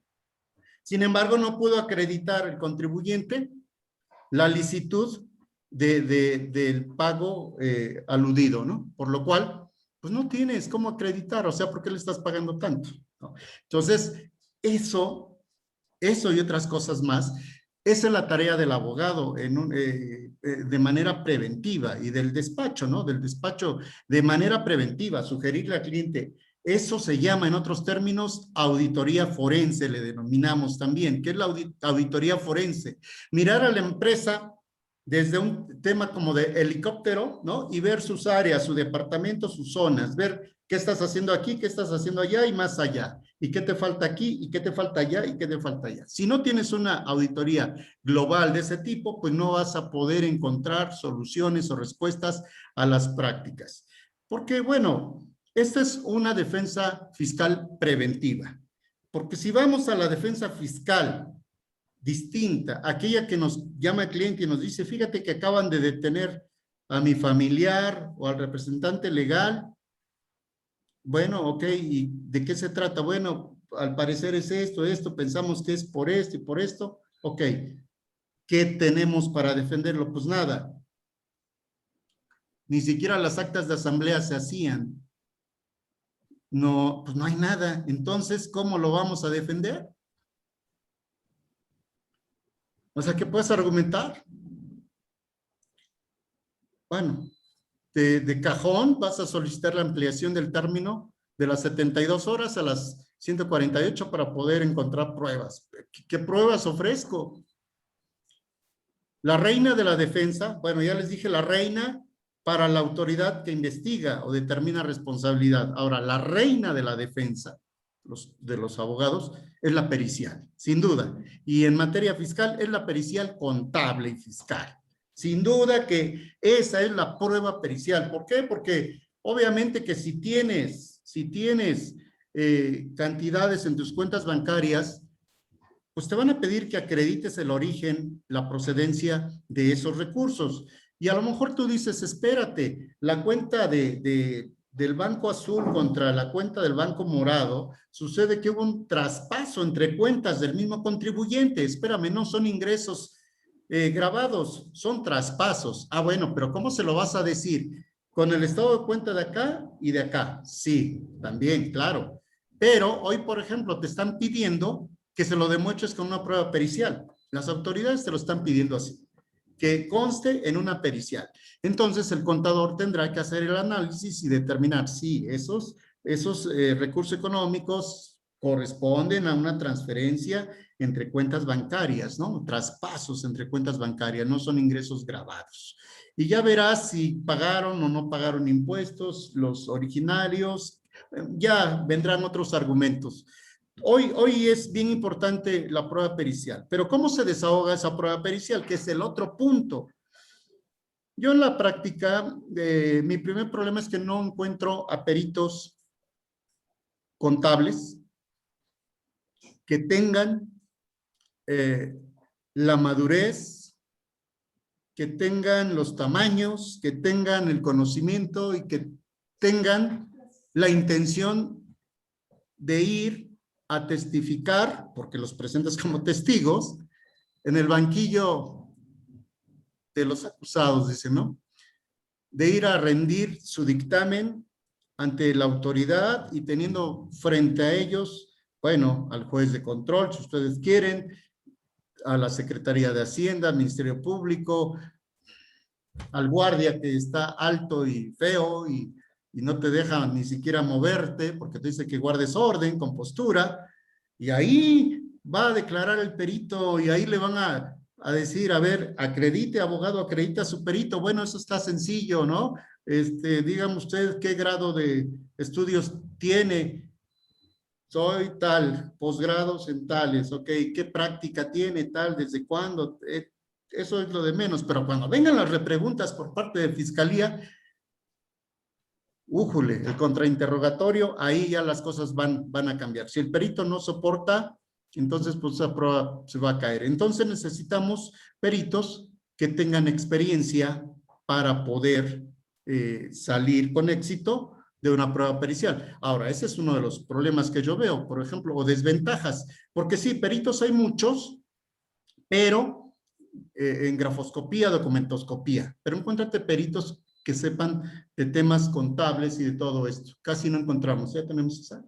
Sin embargo, no pudo acreditar el contribuyente la licitud del pago aludido, ¿no? Por lo cual, pues no tienes cómo acreditar, o sea, ¿por qué le estás pagando tanto? ¿No? Entonces, eso y otras cosas más, esa es la tarea del abogado de manera preventiva y del despacho, ¿no? Del despacho de manera preventiva, sugerirle al cliente. Eso se llama, en otros términos, auditoría forense, le denominamos también. ¿Qué es la auditoría forense? Mirar a la empresa desde un tema como de helicóptero, ¿no? Y ver sus áreas, su departamento, sus zonas, ver qué estás haciendo aquí, qué estás haciendo allá y más allá. Y qué te falta aquí, y qué te falta allá, y qué te falta allá. Si no tienes una auditoría global de ese tipo, pues no vas a poder encontrar soluciones o respuestas a las prácticas. Porque, bueno, esta es una defensa fiscal preventiva. Porque si vamos a la defensa fiscal distinta, aquella que nos llama el cliente y nos dice, fíjate que acaban de detener a mi familiar o al representante legal. Bueno, ok, ¿y de qué se trata? Bueno, al parecer es esto, pensamos que es por esto y por esto. Ok, ¿qué tenemos para defenderlo? Pues nada. Ni siquiera las actas de asamblea se hacían. No, pues no hay nada. Entonces, ¿cómo lo vamos a defender? O sea, ¿qué puedes argumentar? Bueno, de cajón vas a solicitar la ampliación del término de las 72 horas a las 148 para poder encontrar pruebas. ¿Qué pruebas ofrezco? La reina de la defensa, bueno, ya les dije, la reina para la autoridad que investiga o determina responsabilidad. Ahora, la reina de la defensa de los abogados es la pericial, sin duda. Y en materia fiscal es la pericial contable y fiscal. Sin duda que esa es la prueba pericial. ¿Por qué? Porque obviamente que si tienes cantidades en tus cuentas bancarias, pues te van a pedir que acredites el origen, la procedencia de esos recursos. Y a lo mejor tú dices, espérate, la cuenta del Banco Azul contra la cuenta del Banco Morado, sucede que hubo un traspaso entre cuentas del mismo contribuyente. Espérame, no son ingresos grabados, son traspasos. Ah, bueno, pero ¿cómo se lo vas a decir? ¿Con el estado de cuenta de acá y de acá? Sí, también, claro. Pero hoy, por ejemplo, te están pidiendo que se lo demuestres con una prueba pericial. Las autoridades te lo están pidiendo así, que conste en una pericial. Entonces, el contador tendrá que hacer el análisis y determinar si esos recursos económicos corresponden a una transferencia entre cuentas bancarias, ¿no? Traspasos entre cuentas bancarias, no son ingresos grabados. Y ya verás si pagaron o no pagaron impuestos, los originarios, ya vendrán otros argumentos. Hoy es bien importante la prueba pericial, pero ¿cómo se desahoga esa prueba pericial? Que es el otro punto. Yo en la práctica, mi primer problema es que no encuentro a peritos contables que tengan la madurez, que tengan los tamaños, que tengan el conocimiento y que tengan la intención de ir a testificar, porque los presentas como testigos, en el banquillo de los acusados, dice, ¿no? De ir a rendir su dictamen ante la autoridad y teniendo frente a ellos, bueno, al juez de control, si ustedes quieren, a la Secretaría de Hacienda, al Ministerio Público, al guardia que está alto y feo y no te deja ni siquiera moverte porque te dice que guardes orden, compostura, y ahí va a declarar el perito y ahí le van a decir, a ver, acredite, abogado, acredita a su perito. Bueno, eso está sencillo, ¿no? Dígame usted qué grado de estudios tiene. Soy tal, posgrados en tales, ok, ¿qué práctica tiene tal, desde cuándo? Eso es lo de menos, pero cuando vengan las repreguntas por parte de Fiscalía, újule, el contrainterrogatorio, ahí ya las cosas van a cambiar. Si el perito no soporta, entonces pues esa prueba se va a caer. Entonces necesitamos peritos que tengan experiencia para poder salir con éxito de una prueba pericial. Ahora, ese es uno de los problemas que yo veo, por ejemplo, o desventajas, porque sí, peritos hay muchos, pero en grafoscopía, documentoscopía, pero encuéntrate peritos que sepan de temas contables y de todo esto. Casi no encontramos, ya tenemos esa.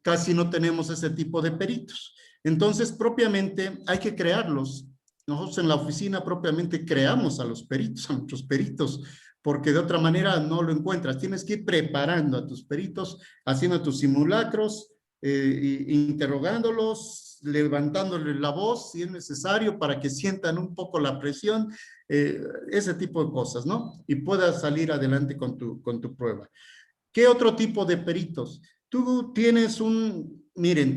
Casi no tenemos ese tipo de peritos. Entonces, propiamente hay que crearlos. Nosotros en la oficina propiamente creamos a los peritos, a nuestros peritos, porque de otra manera no lo encuentras. Tienes que ir preparando a tus peritos, haciendo tus simulacros, interrogándolos, levantándoles la voz si es necesario para que sientan un poco la presión, ese tipo de cosas, ¿no? Y puedas salir adelante con tu prueba. ¿Qué otro tipo de peritos? Tú tienes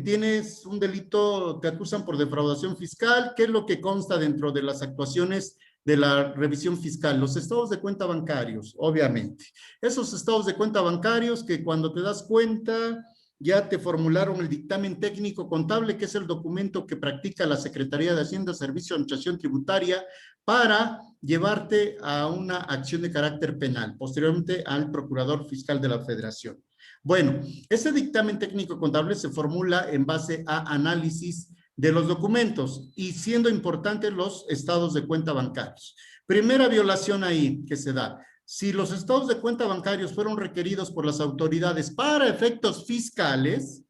tienes un delito, te acusan por defraudación fiscal. ¿Qué es lo que consta dentro de las actuaciones de la revisión fiscal? Los estados de cuenta bancarios, obviamente. Esos estados de cuenta bancarios que cuando te das cuenta ya te formularon el dictamen técnico contable, que es el documento que practica la Secretaría de Hacienda, Servicio de Administración Tributaria, para llevarte a una acción de carácter penal, posteriormente al Procurador Fiscal de la Federación. Bueno, ese dictamen técnico contable se formula en base a análisis de los documentos y siendo importantes los estados de cuenta bancarios. Primera violación ahí que se da. Si los estados de cuenta bancarios fueron requeridos por las autoridades para efectos fiscales,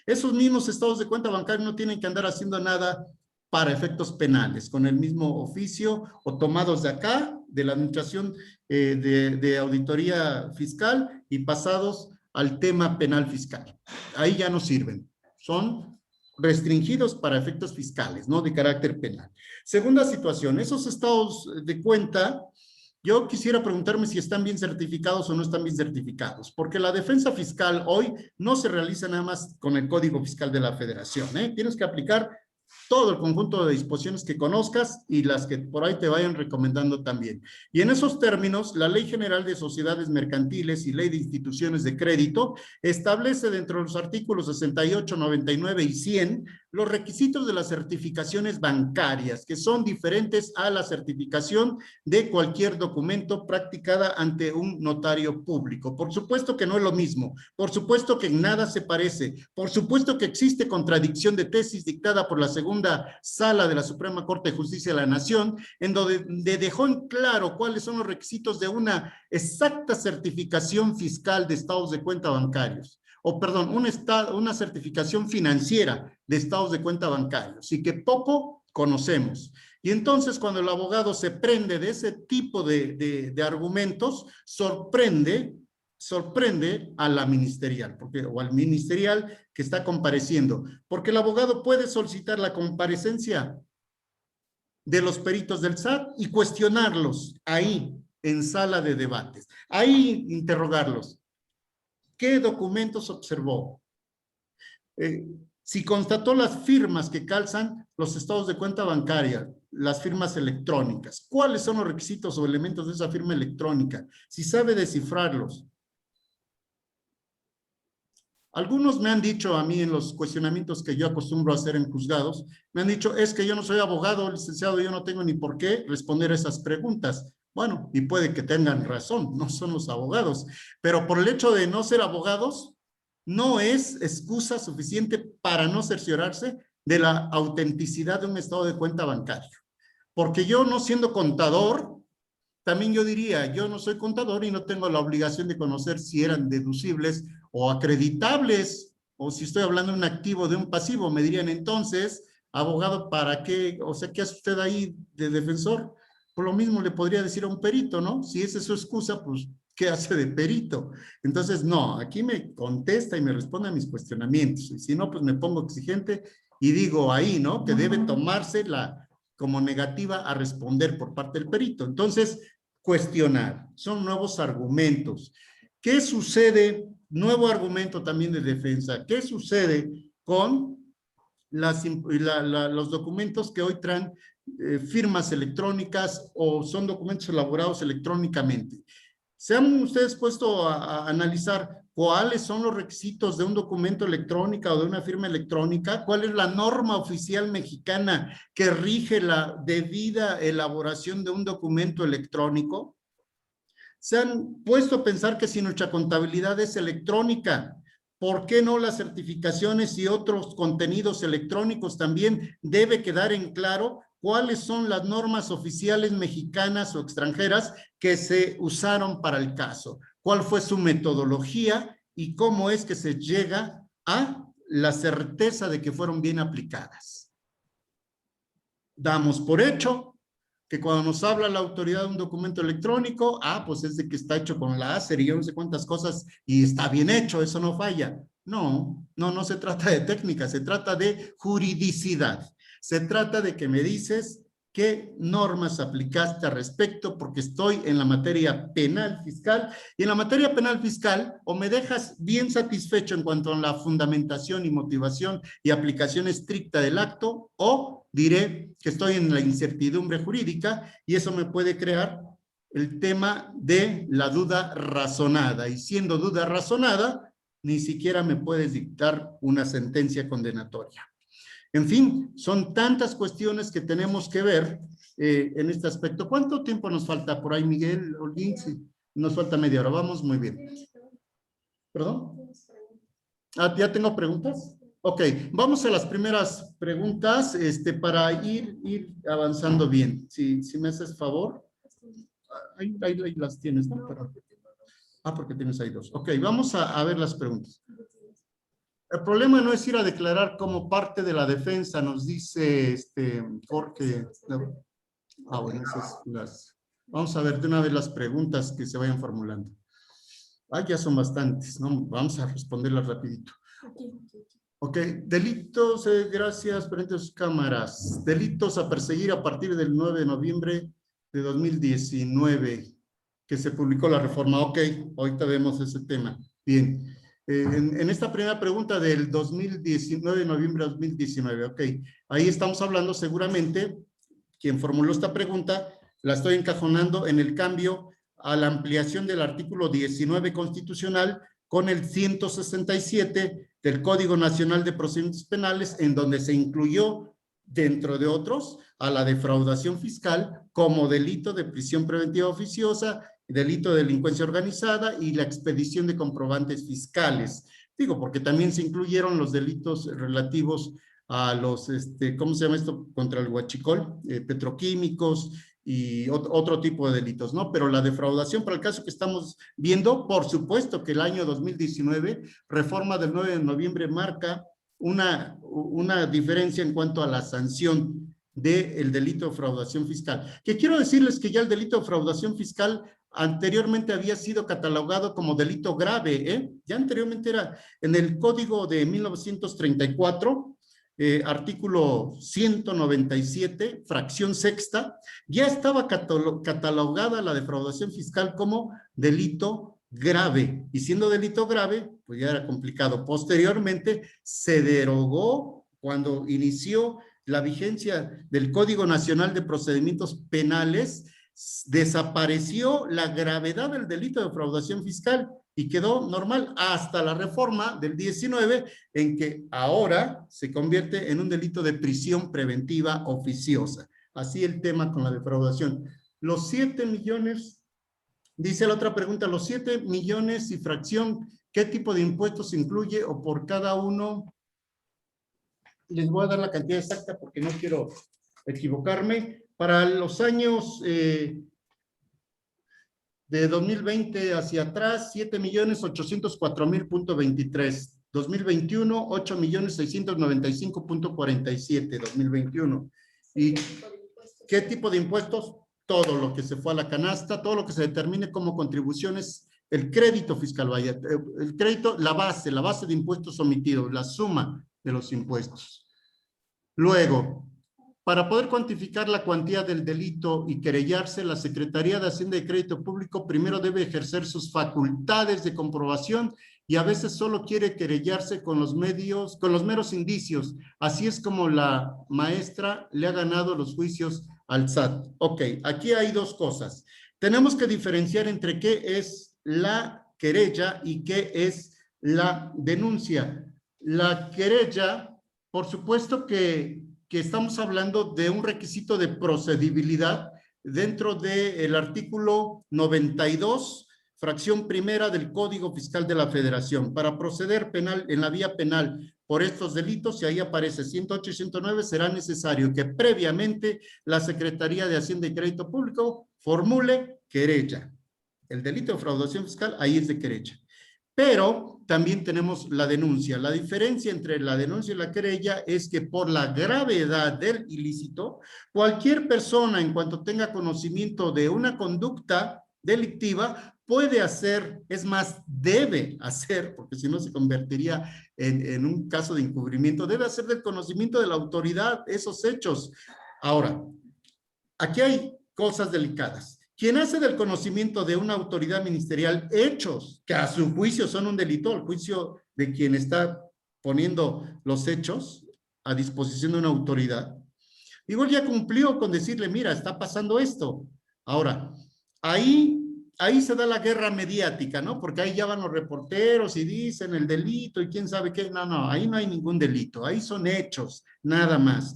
esos mismos estados de cuenta bancaria no tienen que andar haciendo nada para efectos penales, con el mismo oficio o tomados de acá, de la administración de auditoría fiscal y pasados al tema penal fiscal. Ahí ya no sirven, son restringidos para efectos fiscales, no de carácter penal. Segunda situación, esos estados de cuenta, yo quisiera preguntarme si están bien certificados o no están bien certificados, porque la defensa fiscal hoy no se realiza nada más con el Código Fiscal de la Federación, ¿eh? Tienes que aplicar todo el conjunto de disposiciones que conozcas y las que por ahí te vayan recomendando también. Y en esos términos, la Ley General de Sociedades Mercantiles y Ley de Instituciones de Crédito establece dentro de los artículos 68, 99 y 100 los requisitos de las certificaciones bancarias, que son diferentes a la certificación de cualquier documento practicada ante un notario público. Por supuesto que no es lo mismo, por supuesto que en nada se parece, por supuesto que existe contradicción de tesis dictada por la segunda sala de la Suprema Corte de Justicia de la Nación, en donde dejó en claro cuáles son los requisitos de una exacta certificación fiscal de estados de cuenta bancarios. O perdón, una certificación financiera de estados de cuenta bancarios y que poco conocemos. Y entonces cuando el abogado se prende de ese tipo de argumentos, sorprende a la ministerial, o al ministerial que está compareciendo, porque el abogado puede solicitar la comparecencia de los peritos del SAT y cuestionarlos ahí en sala de debates, ahí interrogarlos. ¿Qué documentos observó? Si constató las firmas que calzan los estados de cuenta bancaria, las firmas electrónicas, ¿cuáles son los requisitos o elementos de esa firma electrónica? Si sabe descifrarlos. Algunos me han dicho a mí en los cuestionamientos que yo acostumbro a hacer en juzgados, me han dicho, es que yo no soy abogado, licenciado, yo no tengo ni por qué responder esas preguntas. Bueno, y puede que tengan razón, no son los abogados, pero por el hecho de no ser abogados, no es excusa suficiente para no cerciorarse de la autenticidad de un estado de cuenta bancario. Porque yo no siendo contador, también yo diría, yo no soy contador y no tengo la obligación de conocer si eran deducibles o acreditables, o si estoy hablando de un activo o de un pasivo. Me dirían entonces, abogado, ¿para qué? O sea, ¿qué hace usted ahí de defensor? Por lo mismo le podría decir a un perito, ¿no? Si esa es su excusa, pues ¿qué hace de perito? Entonces, no, aquí me contesta y me responde a mis cuestionamientos. Y si no, pues me pongo exigente y digo ahí, ¿no? Que debe tomarse como negativa a responder por parte del perito. Entonces, cuestionar. Son nuevos argumentos. ¿Qué sucede? Nuevo argumento también de defensa. ¿Qué sucede con los documentos que hoy traen firmas electrónicas o son documentos elaborados electrónicamente? ¿Se han ustedes puesto a analizar cuáles son los requisitos de un documento electrónico o de una firma electrónica? ¿Cuál es la norma oficial mexicana que rige la debida elaboración de un documento electrónico? ¿Se han puesto a pensar que si nuestra contabilidad es electrónica, ¿por qué no las certificaciones y otros contenidos electrónicos también debe quedar en claro cuáles son las normas oficiales mexicanas o extranjeras que se usaron para el caso? ¿Cuál fue su metodología y cómo es que se llega a la certeza de que fueron bien aplicadas? Damos por hecho que cuando nos habla la autoridad de un documento electrónico, pues es de que está hecho con láser y yo no sé cuántas cosas y está bien hecho, eso no falla. No se trata de técnica, se trata de juridicidad. Se trata de que me dices qué normas aplicaste al respecto, porque estoy en la materia penal fiscal, y en la materia penal fiscal o me dejas bien satisfecho en cuanto a la fundamentación y motivación y aplicación estricta del acto, o diré que estoy en la incertidumbre jurídica y eso me puede crear el tema de la duda razonada, y siendo duda razonada, ni siquiera me puedes dictar una sentencia condenatoria. En fin, son tantas cuestiones que tenemos que ver en este aspecto. ¿Cuánto tiempo nos falta por ahí, Miguel Holguín? Sí, nos falta media hora, vamos muy bien. ¿Perdón? ¿Ya tengo preguntas? Ok, vamos a las primeras preguntas para ir avanzando bien. Si me haces favor. Ahí las tienes, ¿no? Porque tienes ahí dos. Ok, vamos a ver las preguntas. El problema no es ir a declarar como parte de la defensa, nos dice Jorge. Bueno, vamos a ver de una vez las preguntas que se vayan formulando. Ya son bastantes, ¿no? Vamos a responderlas rapidito. Ok, delitos, gracias, prende sus cámaras. Delitos a perseguir a partir del 9 de noviembre de 2019, que se publicó la reforma. Ok, ahorita vemos ese tema. Bien. En esta primera pregunta del 2019, noviembre de 2019, ok, ahí estamos hablando seguramente, quien formuló esta pregunta, la estoy encajonando en el cambio a la ampliación del artículo 19 constitucional con el 167 del Código Nacional de Procedimientos Penales, en donde se incluyó, dentro de otros, a la defraudación fiscal como delito de prisión preventiva oficiosa, delito de delincuencia organizada y la expedición de comprobantes fiscales. Digo, porque también se incluyeron los delitos relativos a los, ¿cómo se llama esto? Contra el huachicol, petroquímicos y otro tipo de delitos, ¿no? Pero la defraudación, para el caso que estamos viendo, por supuesto que el año 2019, reforma del 9 de noviembre marca una diferencia en cuanto a la sanción del delito de defraudación fiscal. Que quiero decirles que ya el delito de defraudación fiscal anteriormente había sido catalogado como delito grave, Ya anteriormente era en el Código de 1934, artículo 197, fracción sexta, ya estaba catalogada la defraudación fiscal como delito grave, y siendo delito grave, pues ya era complicado. Posteriormente se derogó cuando inició la vigencia del Código Nacional de Procedimientos Penales, desapareció la gravedad del delito de defraudación fiscal y quedó normal hasta la reforma del 19, en que ahora se convierte en un delito de prisión preventiva oficiosa. Así el tema con la defraudación. Los 7 millones, dice la otra pregunta, los 7 millones y fracción, ¿qué tipo de impuestos incluye o por cada uno? Les voy a dar la cantidad exacta porque no quiero equivocarme. Para los años de 2020 hacia atrás, 7,804,000.23. 2021, 8,695,47. 2021. ¿Y qué tipo de impuestos? Todo lo que se fue a la canasta, todo lo que se determine como contribuciones el crédito fiscal, vaya, el crédito, la base de impuestos omitidos, la suma de los impuestos. Luego, para poder cuantificar la cuantía del delito y querellarse, la Secretaría de Hacienda y Crédito Público primero debe ejercer sus facultades de comprobación y a veces solo quiere querellarse con los meros indicios. Así es como la maestra le ha ganado los juicios al SAT. Ok, aquí hay dos cosas. Tenemos que diferenciar entre qué es la querella y qué es la denuncia. La querella, por supuesto que estamos hablando de un requisito de procedibilidad dentro del artículo 92, fracción primera del Código Fiscal de la Federación. Para proceder penal, en la vía penal por estos delitos, y ahí aparece 108 y 109, será necesario que previamente la Secretaría de Hacienda y Crédito Público formule querella. El delito de fraudación fiscal, ahí es de querella. Pero también tenemos la denuncia. La diferencia entre la denuncia y la querella es que por la gravedad del ilícito, cualquier persona en cuanto tenga conocimiento de una conducta delictiva puede hacer, es más, debe hacer, porque si no se convertiría en un caso de encubrimiento, debe hacer del conocimiento de la autoridad esos hechos. Ahora, aquí hay cosas delicadas. Quien hace del conocimiento de una autoridad ministerial hechos que a su juicio son un delito, el juicio de quien está poniendo los hechos a disposición de una autoridad, igual ya cumplió con decirle, mira, está pasando esto. Ahora, ahí se da la guerra mediática, ¿no? Porque ahí ya van los reporteros y dicen el delito y quién sabe qué. No, ahí no hay ningún delito, ahí son hechos, nada más.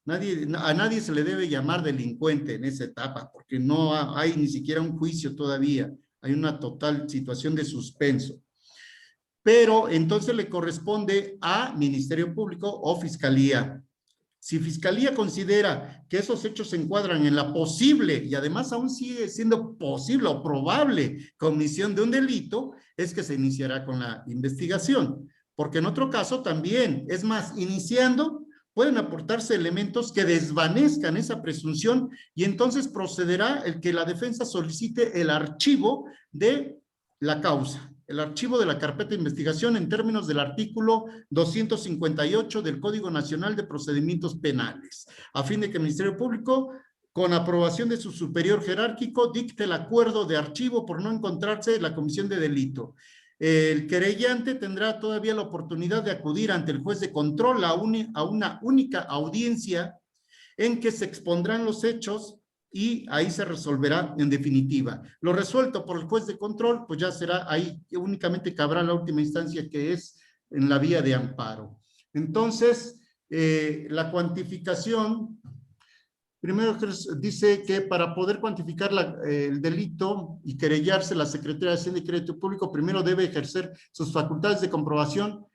A nadie se le debe llamar delincuente en esa etapa, porque no hay ni siquiera un juicio todavía, hay una total situación de suspenso. Pero entonces le corresponde a Ministerio Público o Fiscalía. Si Fiscalía considera que esos hechos se encuadran en la posible, y además aún sigue siendo posible o probable comisión de un delito, es que se iniciará con la investigación. Porque en otro caso también, es más, iniciando, pueden aportarse elementos que desvanezcan esa presunción y entonces procederá el que la defensa solicite el archivo de la causa, el archivo de la carpeta de investigación en términos del artículo 258 del Código Nacional de Procedimientos Penales, a fin de que el Ministerio Público, con aprobación de su superior jerárquico, dicte el acuerdo de archivo por no encontrarse en la comisión de delito. El querellante tendrá todavía la oportunidad de acudir ante el juez de control a una única audiencia en que se expondrán los hechos y ahí se resolverá en definitiva. Lo resuelto por el juez de control, pues ya será ahí, únicamente cabrá la última instancia, que es en la vía de amparo. Entonces, la cuantificación, primero dice que para poder cuantificar el delito y querellarse, la Secretaría de Hacienda y Crédito Público primero debe ejercer sus facultades de comprobación.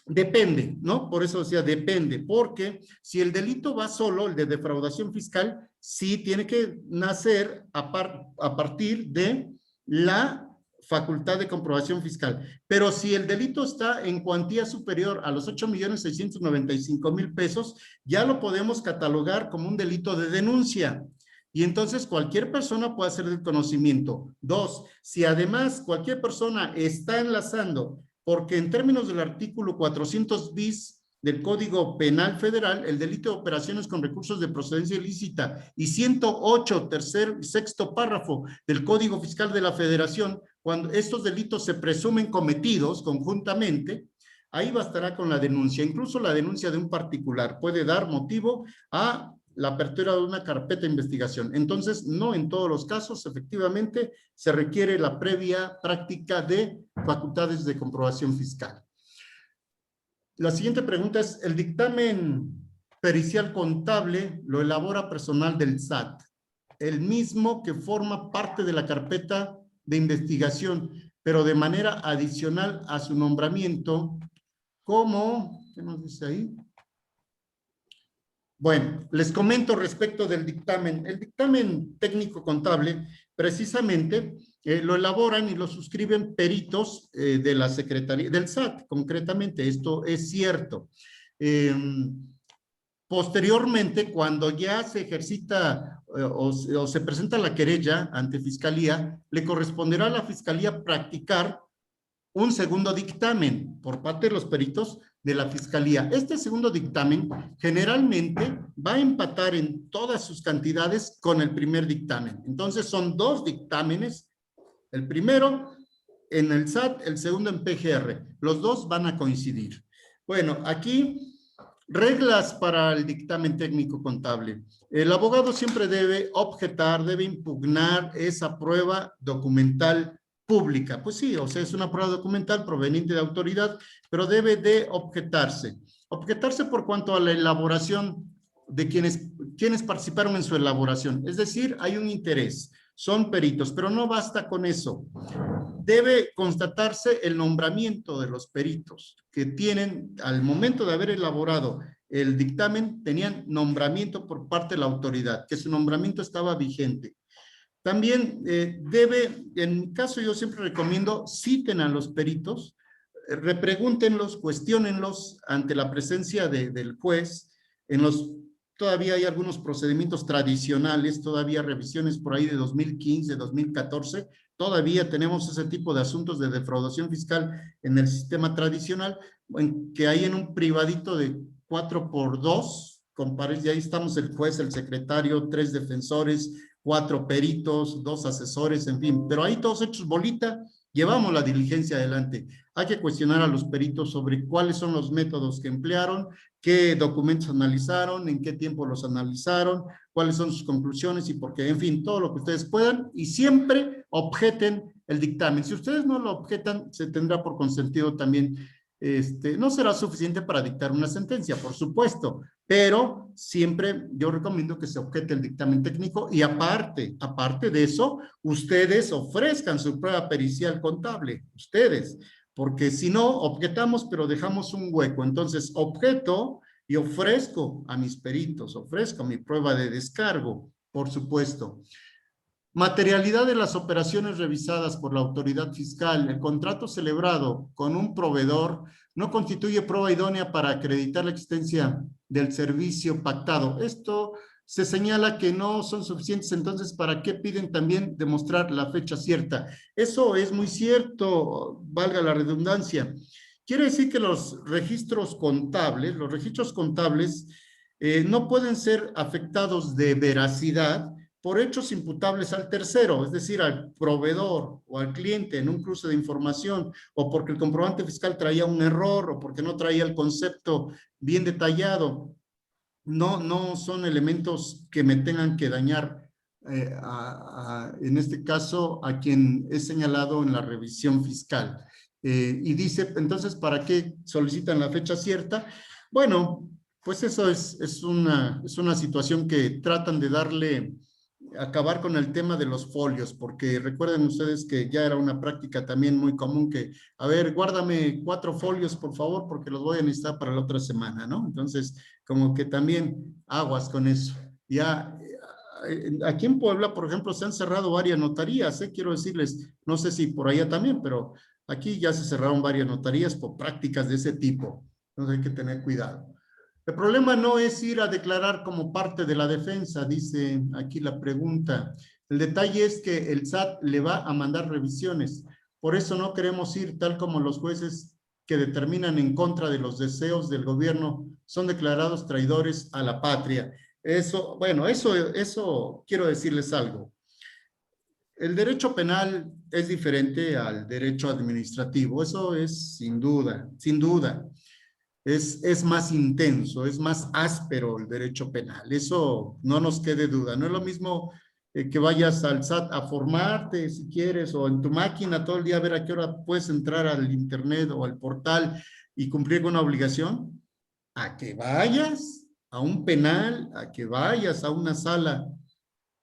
Depende, ¿no? Por eso decía depende, porque si el delito va solo, el de defraudación fiscal, sí tiene que nacer a partir de la facultad de comprobación fiscal. Pero si el delito está en cuantía superior a los 8,695,000 pesos, ya lo podemos catalogar como un delito de denuncia. Y entonces cualquier persona puede hacer del conocimiento. Dos, si además cualquier persona está enlazando, porque en términos del artículo 400 bis del Código Penal Federal, el delito de operaciones con recursos de procedencia ilícita y 108, sexto párrafo del Código Fiscal de la Federación, cuando estos delitos se presumen cometidos conjuntamente, ahí bastará con la denuncia. Incluso la denuncia de un particular puede dar motivo a la apertura de una carpeta de investigación. Entonces, no en todos los casos, efectivamente, se requiere la previa práctica de facultades de comprobación fiscal. La siguiente pregunta es, ¿el dictamen pericial contable lo elabora personal del SAT? El mismo que forma parte de la carpeta de investigación, pero de manera adicional a su nombramiento, como, ¿qué nos dice ahí? Bueno, les comento respecto del dictamen. El dictamen técnico contable, precisamente, lo elaboran y lo suscriben peritos de la Secretaría, del SAT, concretamente. Esto es cierto. Posteriormente, cuando ya se ejercita o se presenta la querella ante Fiscalía, le corresponderá a la Fiscalía practicar un segundo dictamen por parte de los peritos de la Fiscalía. Este segundo dictamen generalmente va a empatar en todas sus cantidades con el primer dictamen. Entonces son 2 dictámenes, el primero en el SAT, el segundo en PGR. Los 2 van a coincidir. Bueno, aquí reglas para el dictamen técnico contable. El abogado siempre debe objetar, debe impugnar esa prueba documental pública. Pues sí, o sea, es una prueba documental proveniente de autoridad, pero debe de objetarse. Objetarse por cuanto a la elaboración de quienes participaron en su elaboración. Es decir, hay un interés, son peritos, pero no basta con eso. Debe constatarse el nombramiento de los peritos que tienen, al momento de haber elaborado el dictamen, tenían nombramiento por parte de la autoridad, que su nombramiento estaba vigente. También en mi caso yo siempre recomiendo, citen a los peritos, repregúntenlos, cuestiónenlos ante la presencia del juez. Todavía hay algunos procedimientos tradicionales, todavía revisiones por ahí de 2015, 2014, todavía tenemos ese tipo de asuntos de defraudación fiscal en el sistema tradicional, que hay en un privadito de 4x2, y ahí estamos el juez, el secretario, 3 defensores, 4 peritos, 2 asesores, en fin, pero ahí todos hechos bolita, llevamos la diligencia adelante. Hay que cuestionar a los peritos sobre cuáles son los métodos que emplearon, qué documentos analizaron, en qué tiempo los analizaron, cuáles son sus conclusiones y por qué, en fin, todo lo que ustedes puedan, y siempre objeten el dictamen. Si ustedes no lo objetan, se tendrá por consentido también, no será suficiente para dictar una sentencia, por supuesto, pero siempre yo recomiendo que se objete el dictamen técnico y aparte de eso, ustedes ofrezcan su prueba pericial contable, ustedes, porque si no, objetamos pero dejamos un hueco. Entonces, objeto y ofrezco a mis peritos, ofrezco mi prueba de descargo, por supuesto. Materialidad de las operaciones revisadas por la autoridad fiscal. El contrato celebrado con un proveedor no constituye prueba idónea para acreditar la existencia del servicio pactado. Esto se señala que no son suficientes, entonces, ¿para qué piden también demostrar la fecha cierta? Eso es muy cierto, valga la redundancia. Quiere decir que los registros contables no pueden ser afectados de veracidad por hechos imputables al tercero, es decir, al proveedor o al cliente en un cruce de información, o porque el comprobante fiscal traía un error, o porque no traía el concepto bien detallado. No son elementos que me tengan que dañar, en este caso, a quien es señalado en la revisión fiscal. Y dice, entonces, ¿para qué solicitan la fecha cierta? Bueno, pues eso es una situación que tratan de acabar con el tema de los folios, porque recuerden ustedes que ya era una práctica también muy común que, a ver, guárdame 4 folios, por favor, porque los voy a necesitar para la otra semana, ¿no? Entonces, como que también aguas con eso. Ya, aquí en Puebla, por ejemplo, se han cerrado varias notarías, quiero decirles, no sé si por allá también, pero aquí ya se cerraron varias notarías por prácticas de ese tipo. Entonces hay que tener cuidado. El problema no es ir a declarar como parte de la defensa, dice aquí la pregunta. El detalle es que el SAT le va a mandar revisiones. Por eso no queremos ir tal como los jueces que determinan en contra de los deseos del gobierno son declarados traidores a la patria. Eso quiero decirles algo. El derecho penal es diferente al derecho administrativo. Eso es sin duda, sin duda. Es más intenso, es más áspero el derecho penal. Eso no nos quede duda. No es lo mismo que vayas al SAT a formarte, si quieres, o en tu máquina todo el día a ver a qué hora puedes entrar al internet o al portal y cumplir con una obligación, a que vayas a un penal, a que vayas a una sala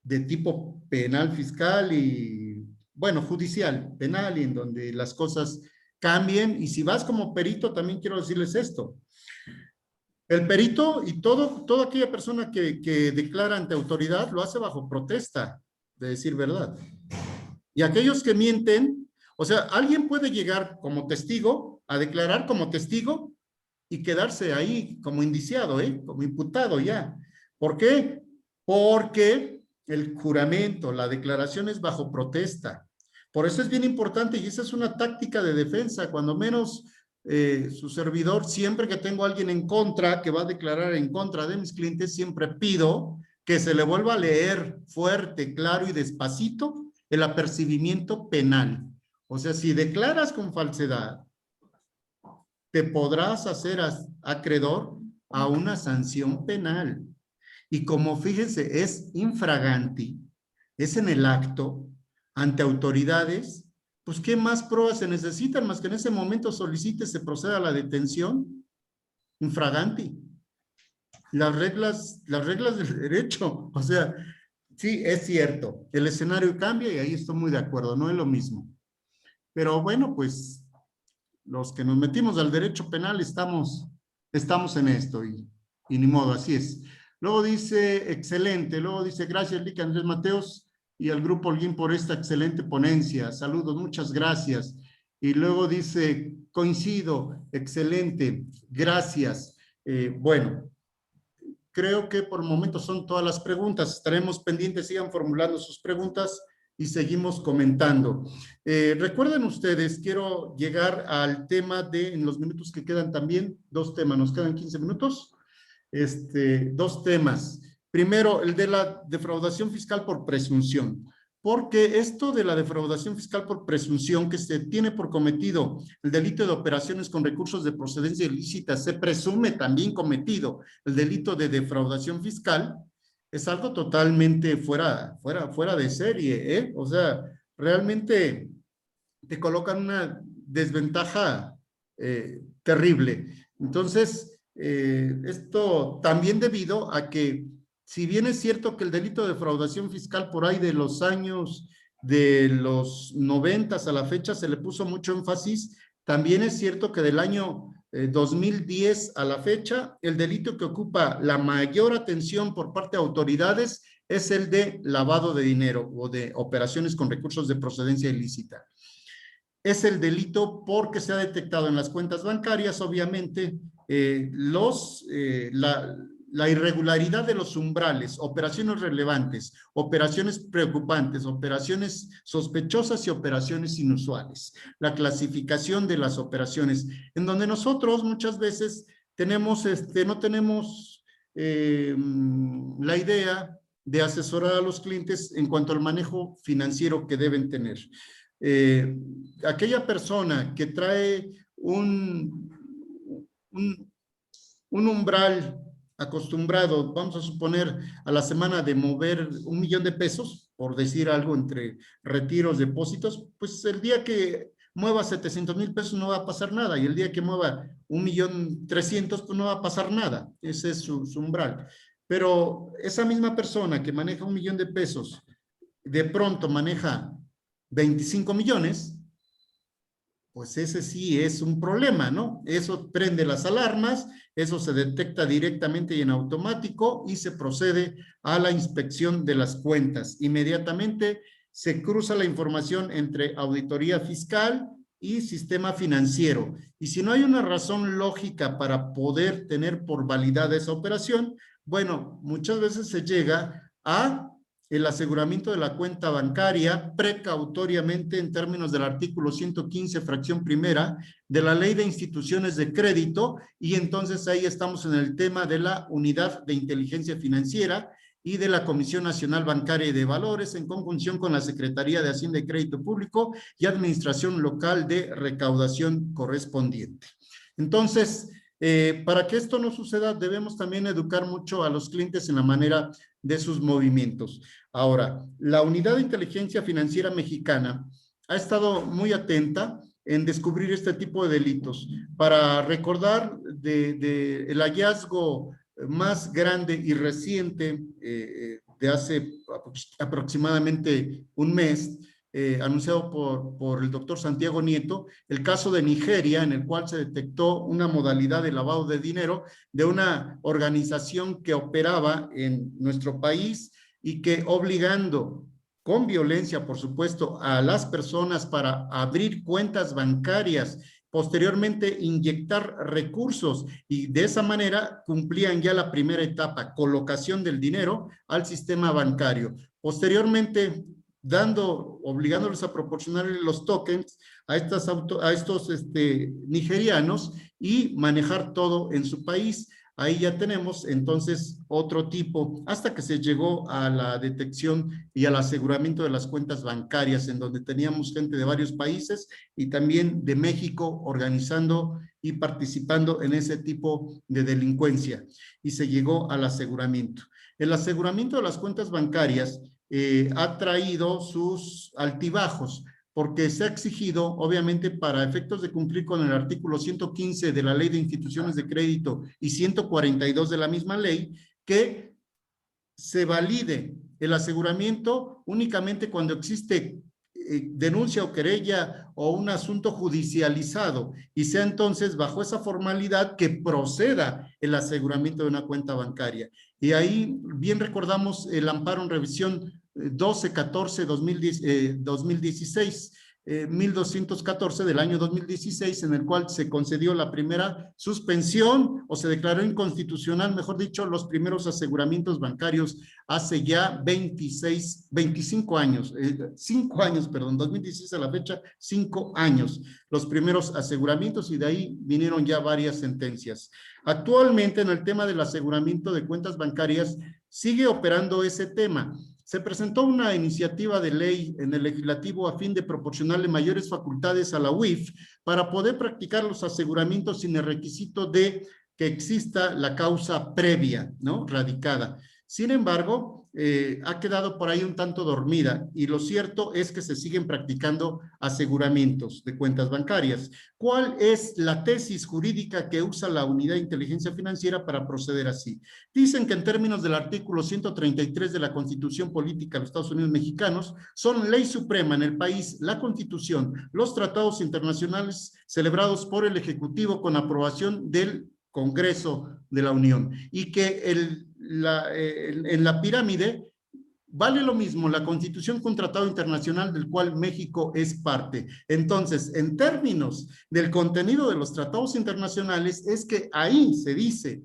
de tipo penal fiscal y, bueno, judicial, penal, y en donde las cosas cambien. Y si vas como perito, también quiero decirles esto. El perito y toda aquella persona que declara ante autoridad lo hace bajo protesta de decir verdad. Y aquellos que mienten, o sea, alguien puede llegar como testigo, a declarar como testigo y quedarse ahí como indiciado, como imputado ya. ¿Por qué? Porque el juramento, la declaración es bajo protesta. Por eso es bien importante y esa es una táctica de defensa, cuando menos su servidor, siempre que tengo a alguien en contra, que va a declarar en contra de mis clientes, siempre pido que se le vuelva a leer fuerte, claro y despacito el apercibimiento penal. O sea, si declaras con falsedad, te podrás hacer acreedor a una sanción penal. Y como fíjense, es infraganti, es en el acto, ante autoridades, pues ¿qué más pruebas se necesitan? Más que en ese momento solicite, se proceda a la detención, infraganti. Las reglas del derecho, o sea, sí, es cierto, el escenario cambia y ahí estoy muy de acuerdo, no es lo mismo. Pero bueno, pues los que nos metimos al derecho penal estamos en esto y ni modo, así es. Luego dice, excelente, luego dice, gracias, Lic Andrés Mateos y al Grupo Holguín por esta excelente ponencia. Saludos, muchas gracias. Y luego dice, coincido, excelente, gracias. Bueno, creo que por el momento son todas las preguntas. Estaremos pendientes, sigan formulando sus preguntas y seguimos comentando. Recuerden ustedes, quiero llegar al tema de, en los minutos que quedan también, dos temas, nos quedan 15 minutos. Dos temas. Primero, el de la defraudación fiscal por presunción. Porque esto de la defraudación fiscal por presunción, que se tiene por cometido el delito de operaciones con recursos de procedencia ilícita, se presume también cometido el delito de defraudación fiscal, es algo totalmente fuera de serie, ¿eh? O sea, realmente te colocan una desventaja terrible. Entonces, esto también debido a que, si bien es cierto que el delito de defraudación fiscal por ahí de los años de los 90 a la fecha se le puso mucho énfasis, también es cierto que del año 2010 a la fecha, el delito que ocupa la mayor atención por parte de autoridades es el de lavado de dinero o de operaciones con recursos de procedencia ilícita. Es el delito porque se ha detectado en las cuentas bancarias, obviamente, la irregularidad de los umbrales, operaciones relevantes, operaciones preocupantes, operaciones sospechosas y operaciones inusuales. La clasificación de las operaciones, en donde nosotros muchas veces tenemos, no tenemos la idea de asesorar a los clientes en cuanto al manejo financiero que deben tener. Aquella persona que trae un umbral acostumbrado, vamos a suponer, a la semana de mover 1 millón de pesos, por decir algo, entre retiros, depósitos, pues el día que mueva 700,000 pesos no va a pasar nada, y el día que mueva 1,300,000, pues no va a pasar nada. Ese es su umbral. Pero esa misma persona que maneja 1 millón de pesos, de pronto maneja 25 millones, pues ese sí es un problema, ¿no? Eso prende las alarmas, eso se detecta directamente y en automático y se procede a la inspección de las cuentas. Inmediatamente se cruza la información entre auditoría fiscal y sistema financiero. Y si no hay una razón lógica para poder tener por validada esa operación, bueno, muchas veces se llega a el aseguramiento de la cuenta bancaria precautoriamente en términos del artículo 115, fracción primera, de la Ley de Instituciones de Crédito, y entonces ahí estamos en el tema de la Unidad de Inteligencia Financiera y de la Comisión Nacional Bancaria y de Valores, en conjunción con la Secretaría de Hacienda y Crédito Público y Administración Local de Recaudación correspondiente. Entonces, para que esto no suceda, debemos también educar mucho a los clientes en la manera de sus movimientos. Ahora, la Unidad de Inteligencia Financiera Mexicana ha estado muy atenta en descubrir este tipo de delitos. Para recordar el hallazgo más grande y reciente de hace aproximadamente un mes, anunciado por el doctor Santiago Nieto, el caso de Nigeria, en el cual se detectó una modalidad de lavado de dinero de una organización que operaba en nuestro país y que, obligando con violencia, por supuesto, a las personas para abrir cuentas bancarias posteriormente inyectar recursos y de esa manera cumplían ya la primera etapa, colocación del dinero al sistema bancario. Posteriormente, obligándoles a proporcionar los tokens a estos nigerianos y manejar todo en su país. Ahí ya tenemos entonces otro tipo, hasta que se llegó a la detección y al aseguramiento de las cuentas bancarias, en donde teníamos gente de varios países y también de México organizando y participando en ese tipo de delincuencia. Y se llegó al aseguramiento. El aseguramiento de las cuentas bancarias ha traído sus altibajos, porque se ha exigido, obviamente, para efectos de cumplir con el artículo 115 de la Ley de Instituciones de Crédito y 142 de la misma ley, que se valide el aseguramiento únicamente cuando existe denuncia o querella o un asunto judicializado y sea entonces bajo esa formalidad que proceda el aseguramiento de una cuenta bancaria. Y ahí bien recordamos el amparo en revisión 1214-2016, 1214 del año 2016, en el cual se concedió la primera suspensión o se declaró inconstitucional, mejor dicho, los primeros aseguramientos bancarios hace ya 25 años, 5 años, perdón, 2016 a la fecha, 5 años, los primeros aseguramientos y de ahí vinieron ya varias sentencias. Actualmente en el tema del aseguramiento de cuentas bancarias sigue operando ese tema. Se presentó una iniciativa de ley en el legislativo a fin de proporcionarle mayores facultades a la UIF para poder practicar los aseguramientos sin el requisito de que exista la causa previa, ¿no? Radicada. Sin embargo, ha quedado por ahí un tanto dormida y lo cierto es que se siguen practicando aseguramientos de cuentas bancarias. ¿Cuál es la tesis jurídica que usa la Unidad de Inteligencia Financiera para proceder así? Dicen que en términos del artículo 133 de la Constitución Política de los Estados Unidos Mexicanos, son ley suprema en el país la Constitución, los tratados internacionales celebrados por el Ejecutivo con aprobación del Congreso de la Unión y que en la pirámide vale lo mismo la Constitución que un tratado internacional del cual México es parte. Entonces, en términos del contenido de los tratados internacionales, es que ahí se dice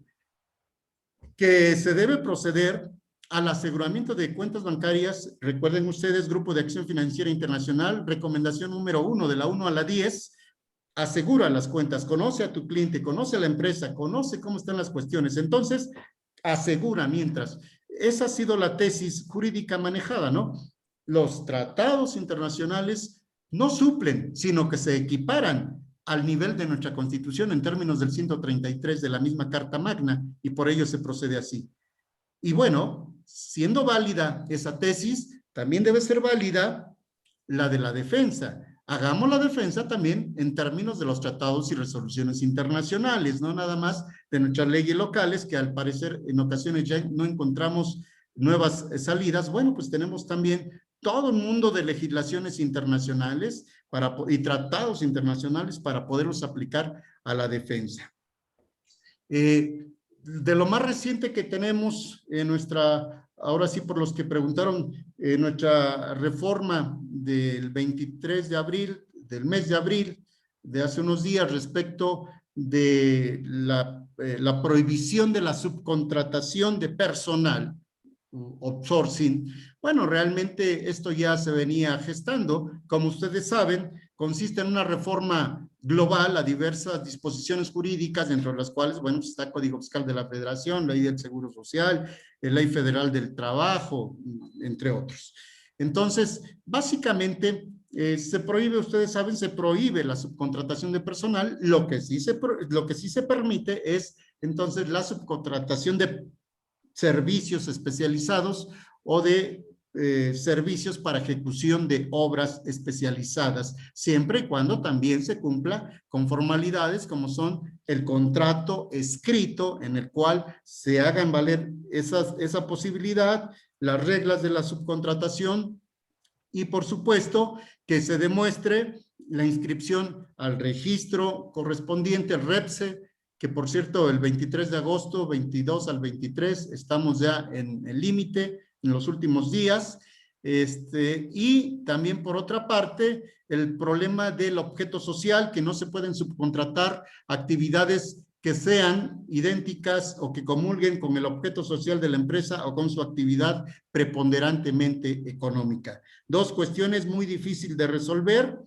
que se debe proceder al aseguramiento de cuentas bancarias. Recuerden ustedes, Grupo de Acción Financiera Internacional, recomendación número 1, de la 1 a la 10, asegura las cuentas, conoce a tu cliente, conoce a la empresa, conoce cómo están las cuestiones. Entonces, asegura mientras. Esa ha sido la tesis jurídica manejada, ¿no? Los tratados internacionales no suplen, sino que se equiparan al nivel de nuestra Constitución en términos del 133 de la misma Carta Magna, y por ello se procede así. Y bueno, siendo válida esa tesis, también debe ser válida la de la defensa. Hagamos la defensa también en términos de los tratados y resoluciones internacionales, no nada más de nuestras leyes locales, que al parecer en ocasiones ya no encontramos nuevas salidas. Bueno, pues tenemos también todo un mundo de legislaciones internacionales y tratados internacionales para poderlos aplicar a la defensa. De lo más reciente que tenemos en nuestra, ahora sí por los que preguntaron, nuestra reforma del 23 de abril, del mes de abril, de hace unos días, respecto de la prohibición de la subcontratación de personal, outsourcing. Bueno, realmente esto ya se venía gestando. Como ustedes saben, consiste en una reforma global a diversas disposiciones jurídicas, dentro de las cuales, bueno, está el Código Fiscal de la Federación, Ley del Seguro Social, Ley Federal del Trabajo, entre otros. Entonces, básicamente, se prohíbe, ustedes saben, se prohíbe la subcontratación de personal. Lo que sí se permite es, entonces, la subcontratación de servicios especializados o de servicios para ejecución de obras especializadas, siempre y cuando también se cumpla con formalidades como son el contrato escrito en el cual se hagan valer esa posibilidad, las reglas de la subcontratación y por supuesto que se demuestre la inscripción al registro correspondiente, el REPSE, que por cierto el 23 de agosto, 22 al 23, estamos ya en el límite, en los últimos días, Y también por otra parte, el problema del objeto social, que no se pueden subcontratar actividades que sean idénticas o que comulguen con el objeto social de la empresa o con su actividad preponderantemente económica. Dos cuestiones muy difíciles de resolver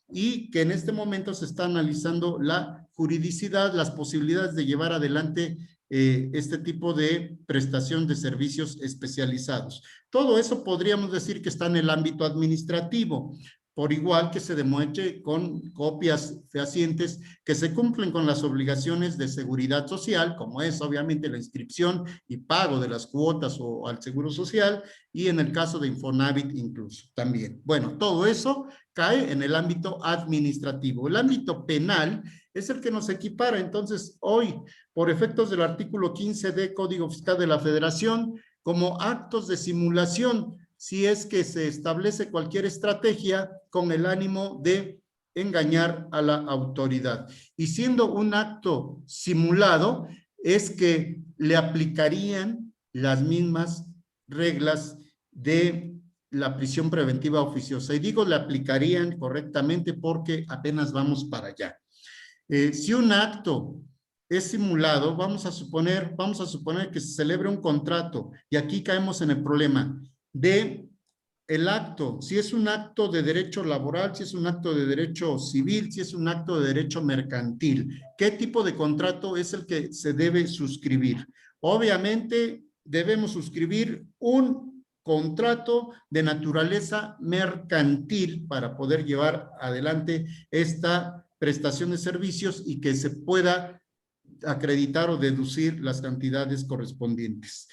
y que en este momento se está analizando la juridicidad, las posibilidades de llevar adelante este tipo de prestación de servicios especializados. Todo eso podríamos decir que está en el ámbito administrativo, por igual que se demuestre con copias fehacientes que se cumplen con las obligaciones de seguridad social, como es obviamente la inscripción y pago de las cuotas o al seguro social, y en el caso de Infonavit incluso también. Bueno, todo eso cae en el ámbito administrativo. El ámbito penal es el que nos equipara. Entonces, hoy, por efectos del artículo 15D Código Fiscal de la Federación, como actos de simulación, si es que se establece cualquier estrategia con el ánimo de engañar a la autoridad. Y siendo un acto simulado, es que le aplicarían las mismas reglas de la prisión preventiva oficiosa. Y digo le aplicarían correctamente porque apenas vamos para allá. Si un acto es simulado, vamos a suponer que se celebre un contrato, y aquí caemos en el problema de el acto, si es un acto de derecho laboral, si es un acto de derecho civil, si es un acto de derecho mercantil. ¿Qué tipo de contrato es el que se debe suscribir? Obviamente debemos suscribir un contrato de naturaleza mercantil para poder llevar adelante esta prestación de servicios y que se pueda acreditar o deducir las cantidades correspondientes.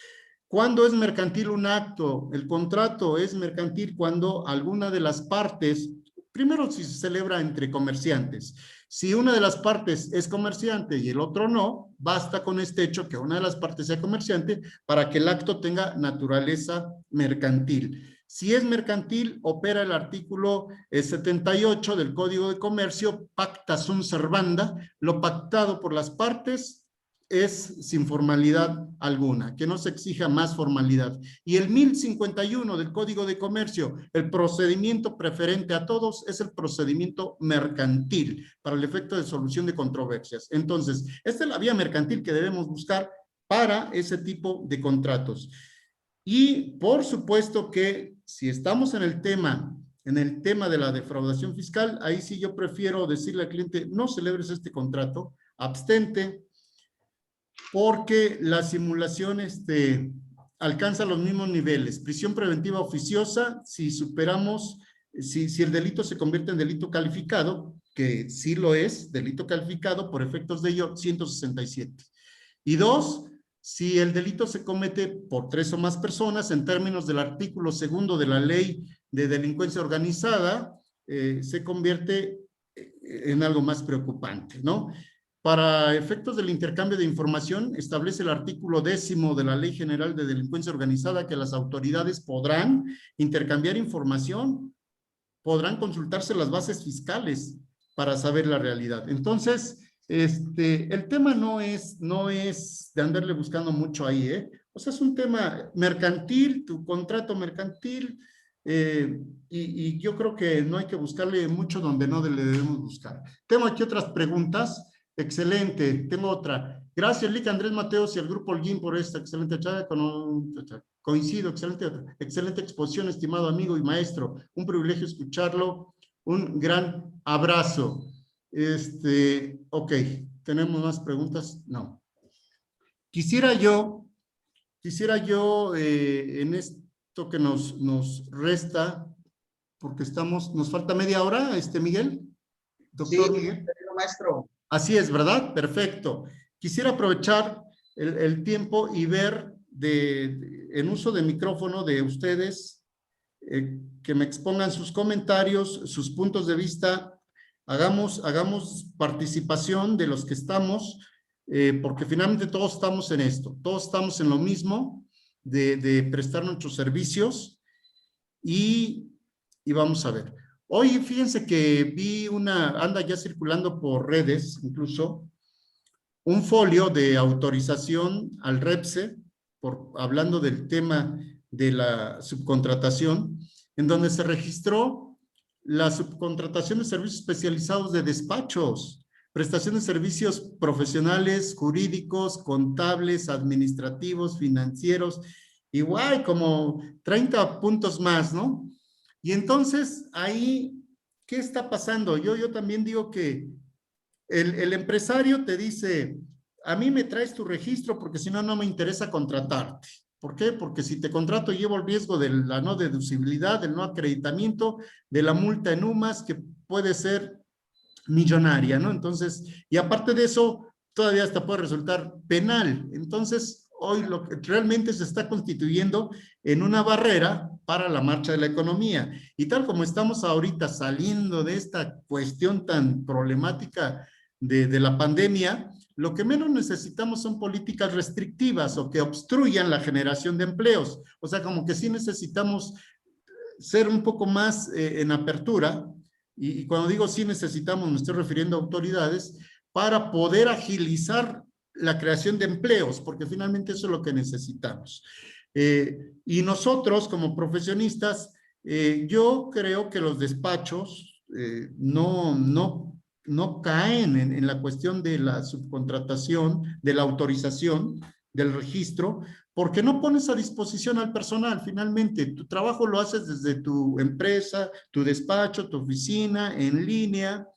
¿Cuándo es mercantil un acto? El contrato es mercantil cuando alguna de las partes, primero si se celebra entre comerciantes, si una de las partes es comerciante y el otro no, basta con este hecho que una de las partes sea comerciante para que el acto tenga naturaleza mercantil. Si es mercantil, opera el artículo 78 del Código de Comercio, pacta sunt servanda, lo pactado por las partes es sin formalidad alguna, que no se exija más formalidad. Y el 1051 del Código de Comercio, el procedimiento preferente a todos es el procedimiento mercantil para el efecto de solución de controversias. Entonces, esta es la vía mercantil que debemos buscar para ese tipo de contratos. Y por supuesto que si estamos en el tema de la defraudación fiscal, ahí sí yo prefiero decirle al cliente, no celebres este contrato, abstente, porque la simulación alcanza los mismos niveles. Prisión preventiva oficiosa, si superamos, si el delito se convierte en delito calificado, que sí lo es, delito calificado por efectos de ello, 167. Y dos, si el delito se comete por 3 o más personas, en términos del artículo 2 de la Ley de Delincuencia Organizada, se convierte en algo más preocupante, ¿no? Para efectos del intercambio de información, establece el artículo 10 de la Ley General de Delincuencia Organizada que las autoridades podrán intercambiar información, podrán consultarse las bases fiscales para saber la realidad. Entonces, el tema no es de andarle buscando mucho ahí, ¿eh? O sea, es un tema mercantil, tu contrato mercantil, y yo creo que no hay que buscarle mucho donde no le debemos buscar. Tengo aquí otras preguntas. Excelente, tengo otra. Gracias, Lic Andrés Mateos y al Grupo Holguín por esta excelente charla. Coincido, excelente exposición, estimado amigo y maestro. Un privilegio escucharlo. Un gran abrazo. Ok, ¿tenemos más preguntas? No. Quisiera yo en esto que nos resta, porque nos falta media hora, Miguel. Doctor Sí, Miguel. maestro. Así es, ¿verdad? Perfecto. Quisiera aprovechar el tiempo y ver en uso de micrófono de ustedes, que me expongan sus comentarios, sus puntos de vista. Hagamos participación de los que estamos, porque finalmente todos estamos en esto, todos estamos en lo mismo de prestar nuestros servicios y vamos a ver. Hoy fíjense que vi anda ya circulando por redes incluso, un folio de autorización al REPSE, hablando del tema de la subcontratación, en donde se registró la subcontratación de servicios especializados de despachos, prestación de servicios profesionales, jurídicos, contables, administrativos, financieros, igual como 30 puntos más, ¿no? Y entonces ahí, ¿qué está pasando? Yo también digo que el empresario te dice, a mí me traes tu registro porque si no, no me interesa contratarte. ¿Por qué? Porque si te contrato llevo el riesgo de la no deducibilidad, del no acreditamiento, de la multa en UMAS, que puede ser millonaria, ¿no? Entonces, y aparte de eso, todavía hasta puede resultar penal. Entonces, hoy lo que realmente se está constituyendo en una barrera para la marcha de la economía. Y tal como estamos ahorita saliendo de esta cuestión tan problemática de la pandemia, lo que menos necesitamos son políticas restrictivas o que obstruyan la generación de empleos. O sea, como que sí necesitamos ser un poco más en apertura, y cuando digo sí necesitamos, me estoy refiriendo a autoridades, para poder agilizar la creación de empleos, porque finalmente eso es lo que necesitamos. Y nosotros como profesionistas, yo creo que los despachos no caen en la cuestión de la subcontratación, de la autorización, del registro, porque no pones a disposición al personal. Finalmente, tu trabajo lo haces desde tu empresa, tu despacho, tu oficina, en línea.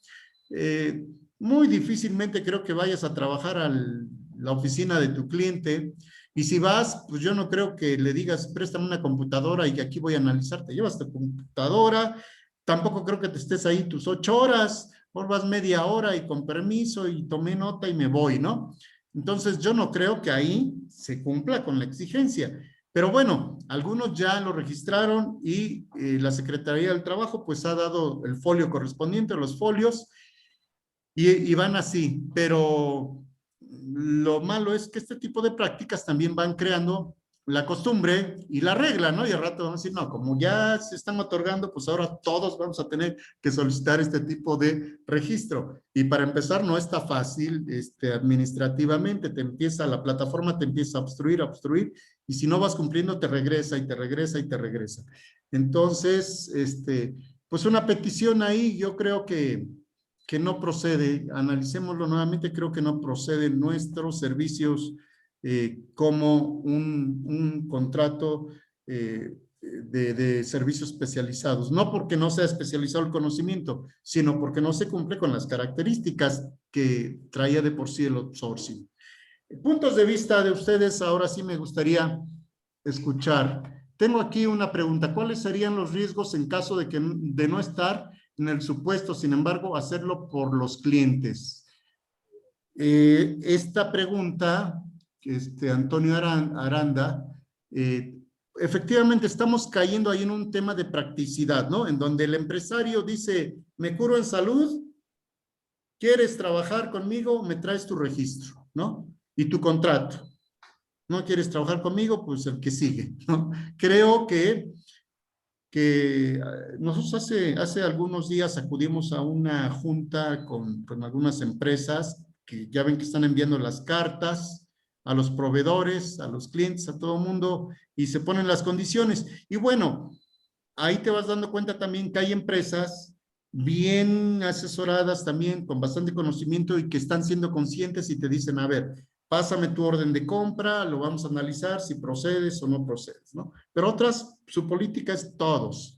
Muy difícilmente creo que vayas a trabajar a la oficina de tu cliente. Y si vas, pues yo no creo que le digas, préstame una computadora y que aquí voy a analizarte. Llevas tu computadora, tampoco creo que te estés ahí tus 8 horas, por vas media hora y con permiso y tomé nota y me voy, ¿no? Entonces, yo no creo que ahí se cumpla con la exigencia. Pero bueno, algunos ya lo registraron y la Secretaría del Trabajo pues ha dado el folio correspondiente, los folios, y van así. Pero lo malo es que este tipo de prácticas también van creando la costumbre y la regla, ¿no? Y al rato vamos a decir, no, como ya se están otorgando, pues ahora todos vamos a tener que solicitar este tipo de registro. Y para empezar, no está fácil administrativamente. La plataforma te empieza a obstruir, y si no vas cumpliendo, te regresa y te regresa y te regresa. Entonces, pues una petición ahí, yo creo que no procede. Analicémoslo nuevamente, creo que no proceden nuestros servicios como un contrato de servicios especializados. No porque no sea especializado el conocimiento, sino porque no se cumple con las características que traía de por sí el outsourcing. Puntos de vista de ustedes, ahora sí me gustaría escuchar. Tengo aquí una pregunta. ¿Cuáles serían los riesgos en caso de no estar en el supuesto, sin embargo, hacerlo por los clientes? Esta pregunta, Antonio Aranda, efectivamente estamos cayendo ahí en un tema de practicidad, ¿no? En donde el empresario dice, me curo en salud, ¿quieres trabajar conmigo? Me traes tu registro, ¿no? Y tu contrato. ¿No quieres trabajar conmigo? Pues el que sigue, ¿no? Creo que nosotros hace algunos días acudimos a una junta con algunas empresas que ya ven que están enviando las cartas a los proveedores, a los clientes, a todo el mundo, y se ponen las condiciones. Y bueno, ahí te vas dando cuenta también que hay empresas bien asesoradas también, con bastante conocimiento y que están siendo conscientes y te dicen, a ver, pásame tu orden de compra, lo vamos a analizar si procedes o no procedes, ¿no? Pero otras, su política es todos.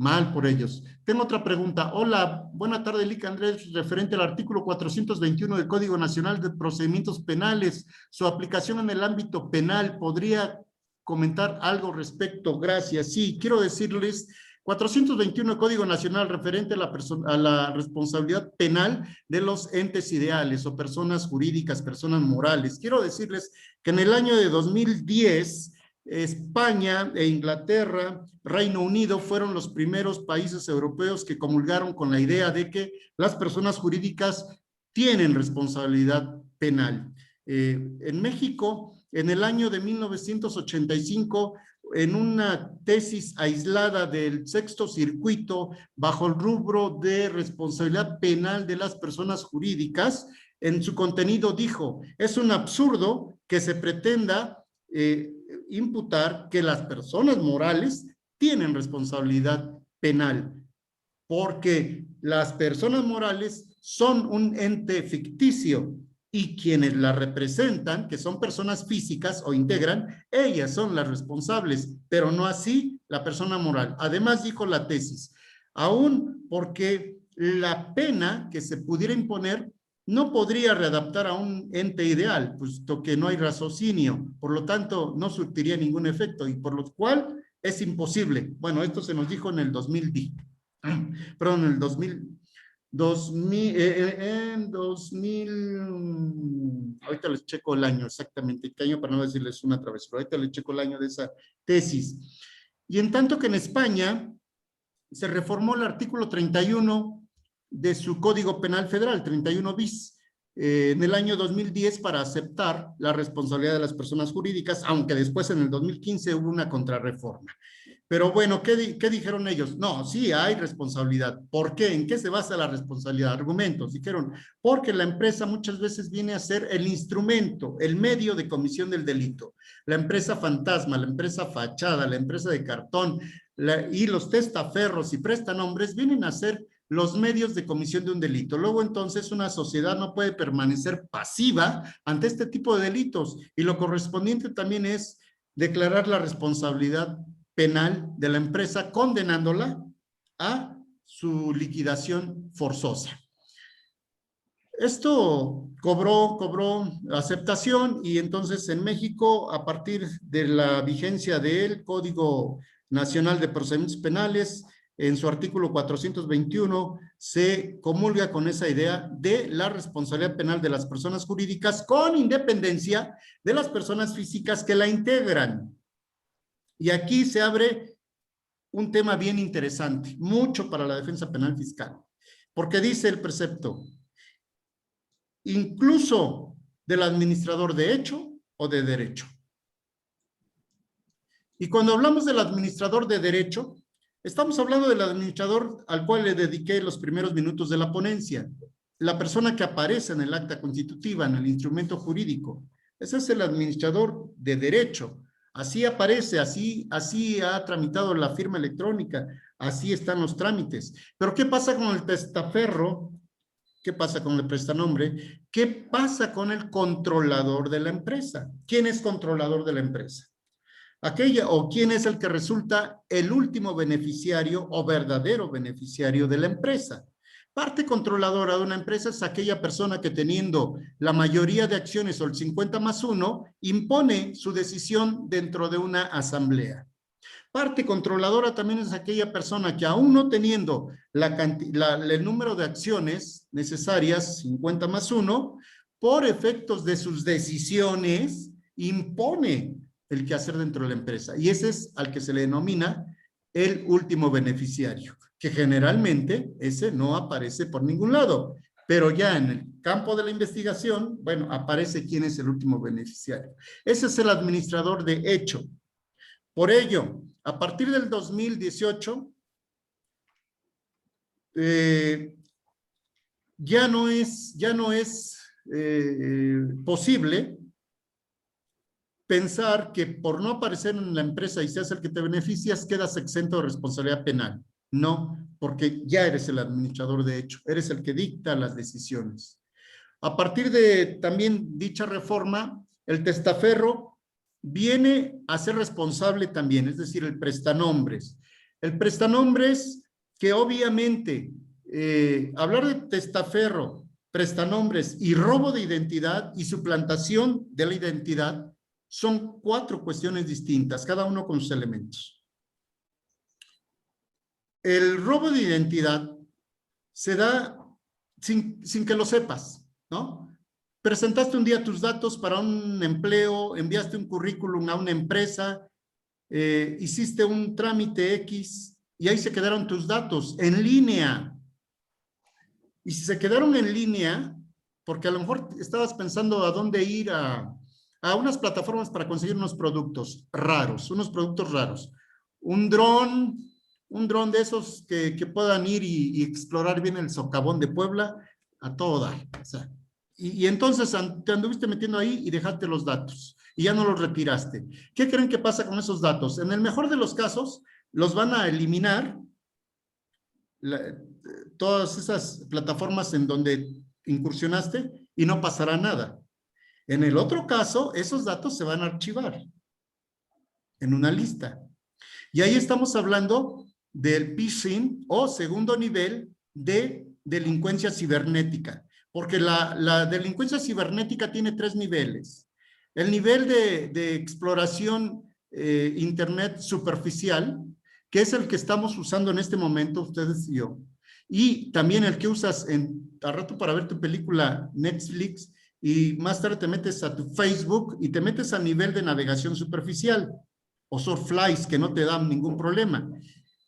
Mal por ellos. Tengo otra pregunta. Hola, buena tarde, Lic Andrés, referente al artículo 421 del Código Nacional de Procedimientos Penales, su aplicación en el ámbito penal, ¿podría comentar algo respecto? Gracias. Sí, quiero decirles, 421 Código Nacional referente a la responsabilidad penal de los entes ideales o personas jurídicas, personas morales. Quiero decirles que en el año de 2010, España e Inglaterra, Reino Unido fueron los primeros países europeos que comulgaron con la idea de que las personas jurídicas tienen responsabilidad penal. En México, en el año de 1985, en una tesis aislada del Sexto Circuito bajo el rubro de responsabilidad penal de las personas jurídicas, en su contenido dijo, es un absurdo que se pretenda imputar que las personas morales tienen responsabilidad penal, porque las personas morales son un ente ficticio y quienes la representan, que son personas físicas o integran, ellas son las responsables, pero no así la persona moral. Además, dijo la tesis, aún porque la pena que se pudiera imponer no podría readaptar a un ente ideal, puesto que no hay raciocinio, por lo tanto no surtiría ningún efecto y por lo cual es imposible. Bueno, esto se nos dijo en el 2010, perdón, en el 2000, ahorita les checo el año exactamente, qué año para no decirles una travesura, ahorita les checo el año de esa tesis. Y en tanto que en España se reformó el artículo 31 de su Código Penal Federal, 31 bis, en el año 2010 para aceptar la responsabilidad de las personas jurídicas, aunque después en el 2015 hubo una contrarreforma. Pero bueno, ¿qué dijeron ellos? No, sí hay responsabilidad. ¿Por qué? ¿En qué se basa la responsabilidad? Argumentos. Dijeron, porque la empresa muchas veces viene a ser el instrumento, el medio de comisión del delito. La empresa fantasma, la empresa fachada, la empresa de cartón y los testaferros y prestanombres vienen a ser los medios de comisión de un delito. Luego, entonces, una sociedad no puede permanecer pasiva ante este tipo de delitos y lo correspondiente también es declarar la responsabilidad penal de la empresa, condenándola a su liquidación forzosa. Esto cobró aceptación y entonces en México, a partir de la vigencia del Código Nacional de Procedimientos Penales, en su artículo 421, se comulga con esa idea de la responsabilidad penal de las personas jurídicas con independencia de las personas físicas que la integran. Y aquí se abre un tema bien interesante, mucho para la defensa penal fiscal, porque dice el precepto, incluso del administrador de hecho o de derecho. Y cuando hablamos del administrador de derecho, estamos hablando del administrador al cual le dediqué los primeros minutos de la ponencia, la persona que aparece en el acta constitutiva, en el instrumento jurídico. Ese es el administrador de derecho. Así aparece, así ha tramitado la firma electrónica, así están los trámites. Pero ¿qué pasa con el testaferro? ¿Qué pasa con el prestanombre? ¿Qué pasa con el controlador de la empresa? ¿Quién es controlador de la empresa? Aquella o quién es el que resulta el último beneficiario o verdadero beneficiario de la empresa. Parte controladora de una empresa es aquella persona que teniendo la mayoría de acciones o el 50+1 impone su decisión dentro de una asamblea. Parte controladora también es aquella persona que aún no teniendo el número de acciones necesarias, 50+1, por efectos de sus decisiones, impone el quehacer dentro de la empresa. Y ese es al que se le denomina el último beneficiario, que generalmente ese no aparece por ningún lado. Pero ya en el campo de la investigación, bueno, aparece quién es el último beneficiario. Ese es el administrador de hecho. Por ello, a partir del 2018, ya no es posible pensar que por no aparecer en la empresa y seas el que te beneficias, quedas exento de responsabilidad penal. No, porque ya eres el administrador de hecho, eres el que dicta las decisiones. A partir de también dicha reforma, el testaferro viene a ser responsable también, es decir, el prestanombres. El prestanombres que obviamente, hablar de testaferro, prestanombres y robo de identidad y suplantación de la identidad son 4 cuestiones distintas, cada uno con sus elementos. El robo de identidad se da sin que lo sepas, ¿no? Presentaste un día tus datos para un empleo, enviaste un currículum a una empresa, hiciste un trámite X y ahí se quedaron tus datos en línea. Y si se quedaron en línea, porque a lo mejor estabas pensando a dónde ir a unas plataformas para conseguir unos productos raros. Un dron de esos que puedan ir y explorar bien el socavón de Puebla a todo dar. O sea, y entonces te anduviste metiendo ahí y dejaste los datos. y ya no los retiraste. ¿Qué creen que pasa con esos datos? En el mejor de los casos, los van a eliminar todas esas plataformas en donde incursionaste y no pasará nada. En el otro caso, esos datos se van a archivar en una lista. Y ahí estamos hablando del phishing o segundo nivel de delincuencia cibernética. Porque la delincuencia cibernética tiene 3 niveles. El nivel de exploración internet superficial, que es el que estamos usando en este momento, ustedes y yo. Y también el que usas al rato para ver tu película Netflix y más tarde te metes a tu Facebook y te metes a nivel de navegación superficial o surflies que no te dan ningún problema.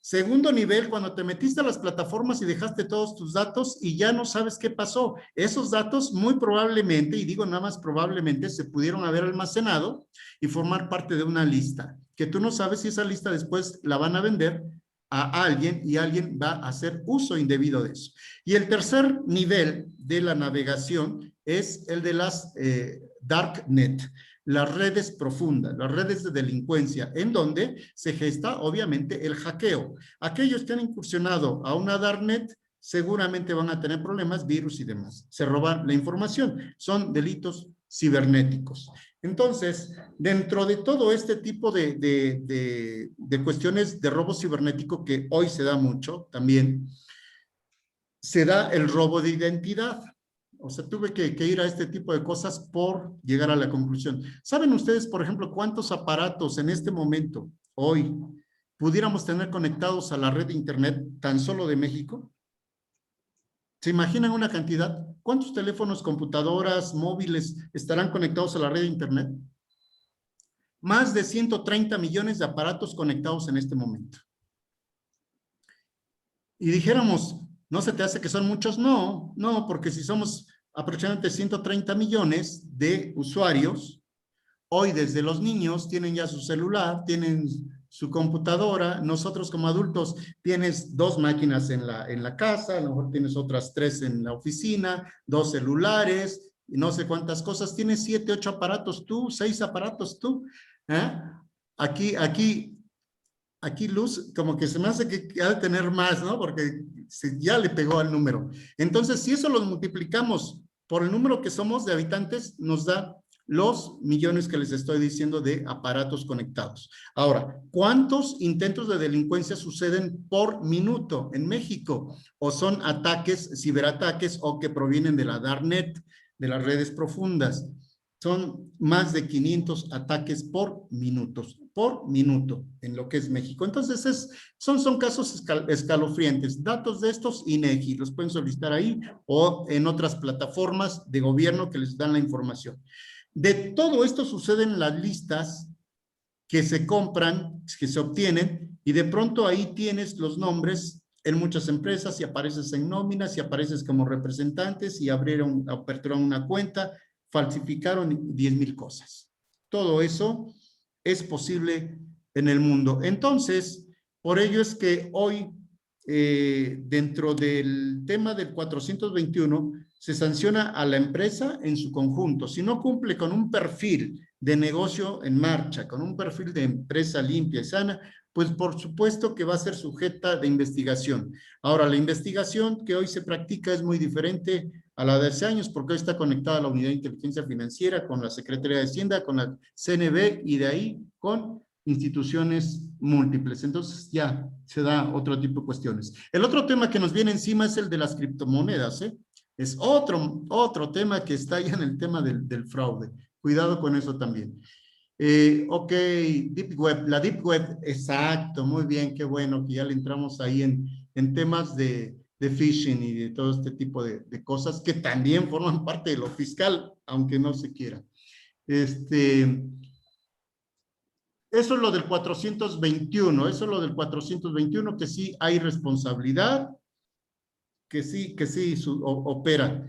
Segundo nivel, cuando te metiste a las plataformas y dejaste todos tus datos y ya no sabes qué pasó. Esos datos muy probablemente, y digo nada más probablemente, se pudieron haber almacenado y formar parte de una lista, que tú no sabes si esa lista después la van a vender a alguien y alguien va a hacer uso indebido de eso. Y el tercer nivel de la navegación es el de las darknet, las redes profundas, las redes de delincuencia, en donde se gesta obviamente el hackeo. Aquellos que han incursionado a una darknet seguramente van a tener problemas, virus y demás. Se roban la información, son delitos cibernéticos. Entonces, dentro de todo este tipo de cuestiones de robo cibernético que hoy se da mucho también, se da el robo de identidad. O sea, tuve que ir a este tipo de cosas por llegar a la conclusión. ¿Saben ustedes, por ejemplo, cuántos aparatos en este momento, hoy, pudiéramos tener conectados a la red de internet tan solo de México? ¿Se imaginan una cantidad? ¿Cuántos teléfonos, computadoras, móviles estarán conectados a la red de internet? Más de 130 millones de aparatos conectados en este momento. Y dijéramos, ¿no se te hace que son muchos? No, no, porque si somos aproximadamente 130 millones de usuarios, hoy desde los niños tienen ya su celular, tienen su computadora, nosotros como adultos tienes 2 máquinas en la casa, a lo mejor tienes otras 3 en la oficina, 2 celulares, y no sé cuántas cosas, tienes 7, 8 aparatos tú, 6 aparatos tú. Aquí Luz, como que se me hace que ha de tener más, ¿no? Porque ya le pegó al número. Entonces, si eso lo multiplicamos por el número que somos de habitantes, nos da los millones que les estoy diciendo de aparatos conectados. Ahora, ¿cuántos intentos de delincuencia suceden por minuto en México? ¿O son ataques, ciberataques, o que provienen de la darknet, de las redes profundas? Son más de 500 ataques por minuto en lo que es México. Entonces, son casos escalofriantes. Datos de estos, INEGI, los pueden solicitar ahí o en otras plataformas de gobierno que les dan la información. De todo esto suceden las listas que se compran, que se obtienen, y de pronto ahí tienes los nombres en muchas empresas, y apareces en nóminas, y apareces como representantes, y aperturaron una cuenta, falsificaron 10,000 cosas. Todo eso es posible en el mundo. Entonces, por ello es que hoy, dentro del tema del 421, se sanciona a la empresa en su conjunto. Si no cumple con un perfil de negocio en marcha, con un perfil de empresa limpia y sana, pues por supuesto que va a ser sujeta de investigación. Ahora, la investigación que hoy se practica es muy diferente a la de hace años, porque hoy está conectada a la Unidad de Inteligencia Financiera, con la Secretaría de Hacienda, con la CNB, y de ahí con instituciones múltiples. Entonces ya se da otro tipo de cuestiones. El otro tema que nos viene encima es el de las criptomonedas, ¿eh? Es otro tema que está ya en el tema del fraude. Cuidado con eso también. Ok, Deep Web, la Deep Web, exacto, muy bien, qué bueno que ya le entramos ahí en temas de phishing y de todo este tipo de cosas que también forman parte de lo fiscal, aunque no se quiera. Eso es lo del 421, eso es lo del 421, que sí hay responsabilidad, que sí opera,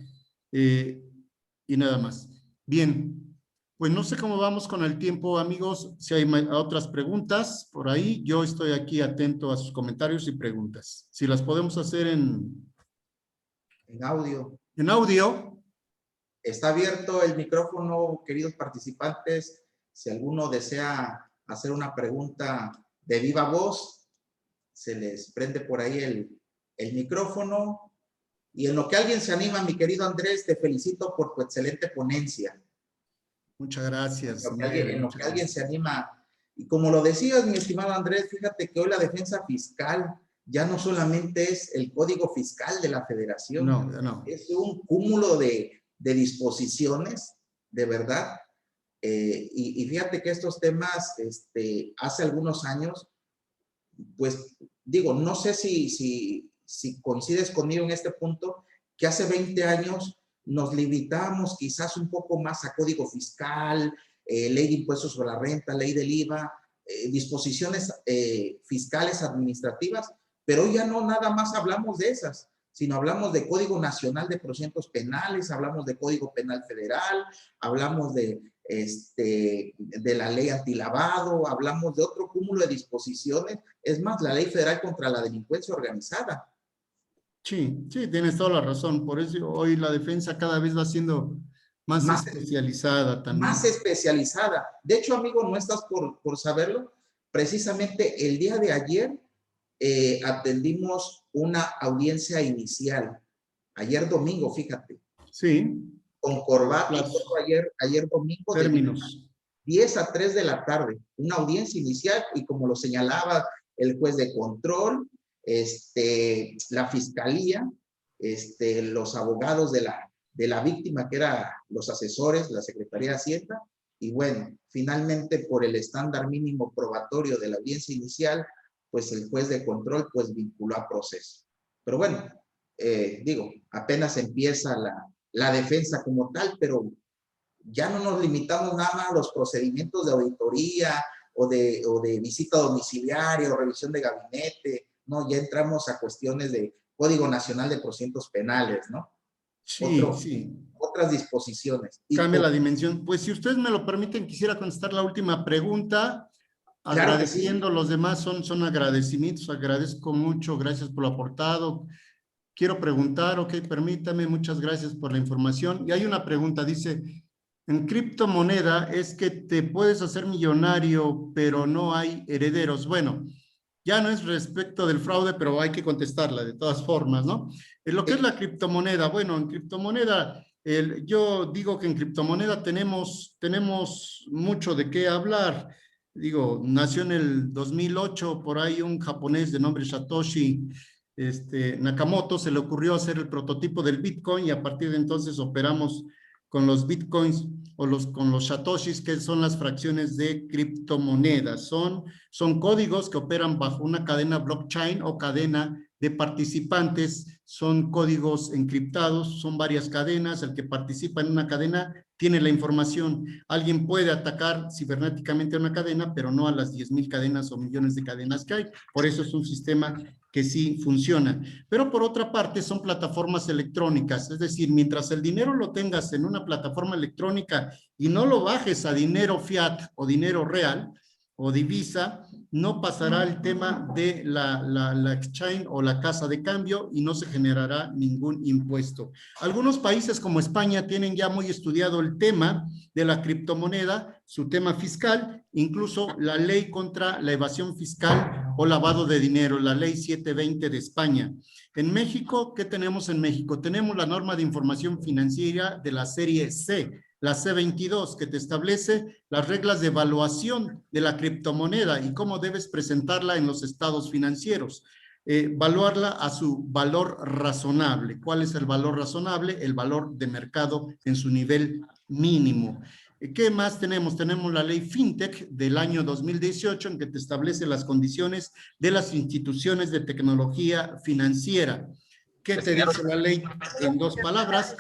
y nada más. Bien, pues no sé cómo vamos con el tiempo, amigos. Si hay otras preguntas por ahí, yo estoy aquí atento a sus comentarios y preguntas. Si las podemos hacer en audio. En audio. Está abierto el micrófono, queridos participantes. Si alguno desea hacer una pregunta de viva voz, se les prende por ahí el micrófono. Y en lo que alguien se anima, mi querido Andrés, te felicito por tu excelente ponencia. Muchas gracias. En lo que alguien se anima. Y como lo decías, mi estimado Andrés, fíjate que hoy la defensa fiscal ya no solamente es el código fiscal de la federación, no. Es un cúmulo de disposiciones, de verdad. Y fíjate que estos temas, hace algunos años, pues digo, no sé si coincides conmigo en este punto, que hace 20 años nos limitábamos quizás un poco más a código fiscal, ley de impuestos sobre la renta, ley del IVA, disposiciones fiscales administrativas, pero hoy ya no nada más hablamos de esas, sino hablamos de Código Nacional de Procedimientos Penales, hablamos de Código Penal Federal, hablamos de la ley antilavado, hablamos de otro cúmulo de disposiciones, es más, la ley federal contra la delincuencia organizada. Sí, tienes toda la razón. Por eso hoy la defensa cada vez va siendo más especializada también. Más especializada. De hecho, amigo, no estás por saberlo. Precisamente el día de ayer atendimos una audiencia inicial. Ayer domingo, fíjate. Sí. Con corbata, ayer domingo. Términos. De 10 a 3 de la tarde. Una audiencia inicial y como lo señalaba el juez de control, la fiscalía, los abogados de la víctima, que eran los asesores, la Secretaría de Hacienda, y bueno, finalmente por el estándar mínimo probatorio de la audiencia inicial, pues el juez de control pues vinculó a proceso. Pero bueno, digo, apenas empieza la defensa como tal, pero ya no nos limitamos nada más a los procedimientos de auditoría o de visita domiciliaria o revisión de gabinete, no, ya entramos a cuestiones de Código Nacional de Procedimientos Penales, ¿no? Sí. Otras disposiciones. Cambia la dimensión. Pues si ustedes me lo permiten, quisiera contestar la última pregunta. Claro, agradeciendo, sí. Los demás son agradecimientos, agradezco mucho, gracias por lo aportado. Quiero preguntar, ok, permítame, muchas gracias por la información. Y hay una pregunta, dice, en criptomoneda es que te puedes hacer millonario, pero no hay herederos. Bueno, ya no es respecto del fraude, pero hay que contestarla de todas formas, ¿no? En lo que es la criptomoneda, bueno, en criptomoneda, yo digo que en criptomoneda tenemos mucho de qué hablar. Digo, nació en el 2008, por ahí un japonés de nombre Satoshi Nakamoto, se le ocurrió hacer el prototipo del Bitcoin y a partir de entonces operamos con los Bitcoins o con los Satoshis, que son las fracciones de criptomonedas. Son códigos que operan bajo una cadena blockchain o cadena de participantes, son códigos encriptados, son varias cadenas, el que participa en una cadena tiene la información. Alguien puede atacar cibernéticamente a una cadena, pero no a las 10,000 cadenas o millones de cadenas que hay. Por eso es un sistema que sí funciona. Pero por otra parte son plataformas electrónicas, es decir, mientras el dinero lo tengas en una plataforma electrónica y no lo bajes a dinero fiat o dinero real o divisa, no pasará el tema de la exchange o la casa de cambio y no se generará ningún impuesto. Algunos países como España tienen ya muy estudiado el tema de la criptomoneda, su tema fiscal, incluso la ley contra la evasión fiscal o lavado de dinero, la ley 720 de España. En México, ¿qué tenemos en México? Tenemos la norma de información financiera de la serie C, la C22, que te establece las reglas de evaluación de la criptomoneda y cómo debes presentarla en los estados financieros. Evaluarla a su valor razonable. ¿Cuál es el valor razonable? El valor de mercado en su nivel mínimo. ¿Qué más tenemos? Tenemos la ley FinTech del año 2018 en que te establece las condiciones de las instituciones de tecnología financiera. ¿Qué te dice la ley? En dos palabras,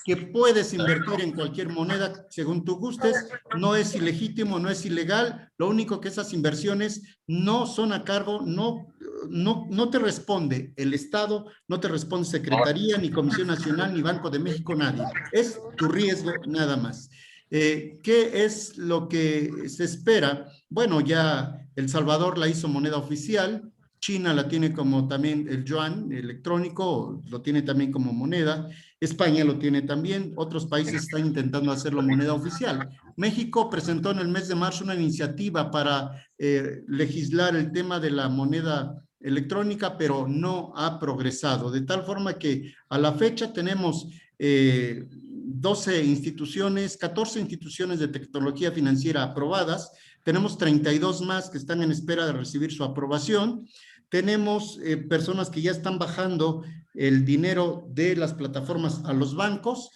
que puedes invertir en cualquier moneda según tú gustes, no es ilegítimo, no es ilegal, lo único que esas inversiones no son a cargo, no te responde el Estado, no te responde Secretaría, ni Comisión Nacional, ni Banco de México, nadie. Es tu riesgo nada más. ¿Qué es lo que se espera? Bueno, ya El Salvador la hizo moneda oficial, China la tiene como también el yuan electrónico, lo tiene también como moneda. España lo tiene también, otros países están intentando hacerlo moneda oficial. México presentó en el mes de marzo una iniciativa para legislar el tema de la moneda electrónica, pero no ha progresado, de tal forma que a la fecha tenemos 12 instituciones, 14 instituciones de tecnología financiera aprobadas, tenemos 32 más que están en espera de recibir su aprobación, tenemos personas que ya están bajando el dinero de las plataformas a los bancos.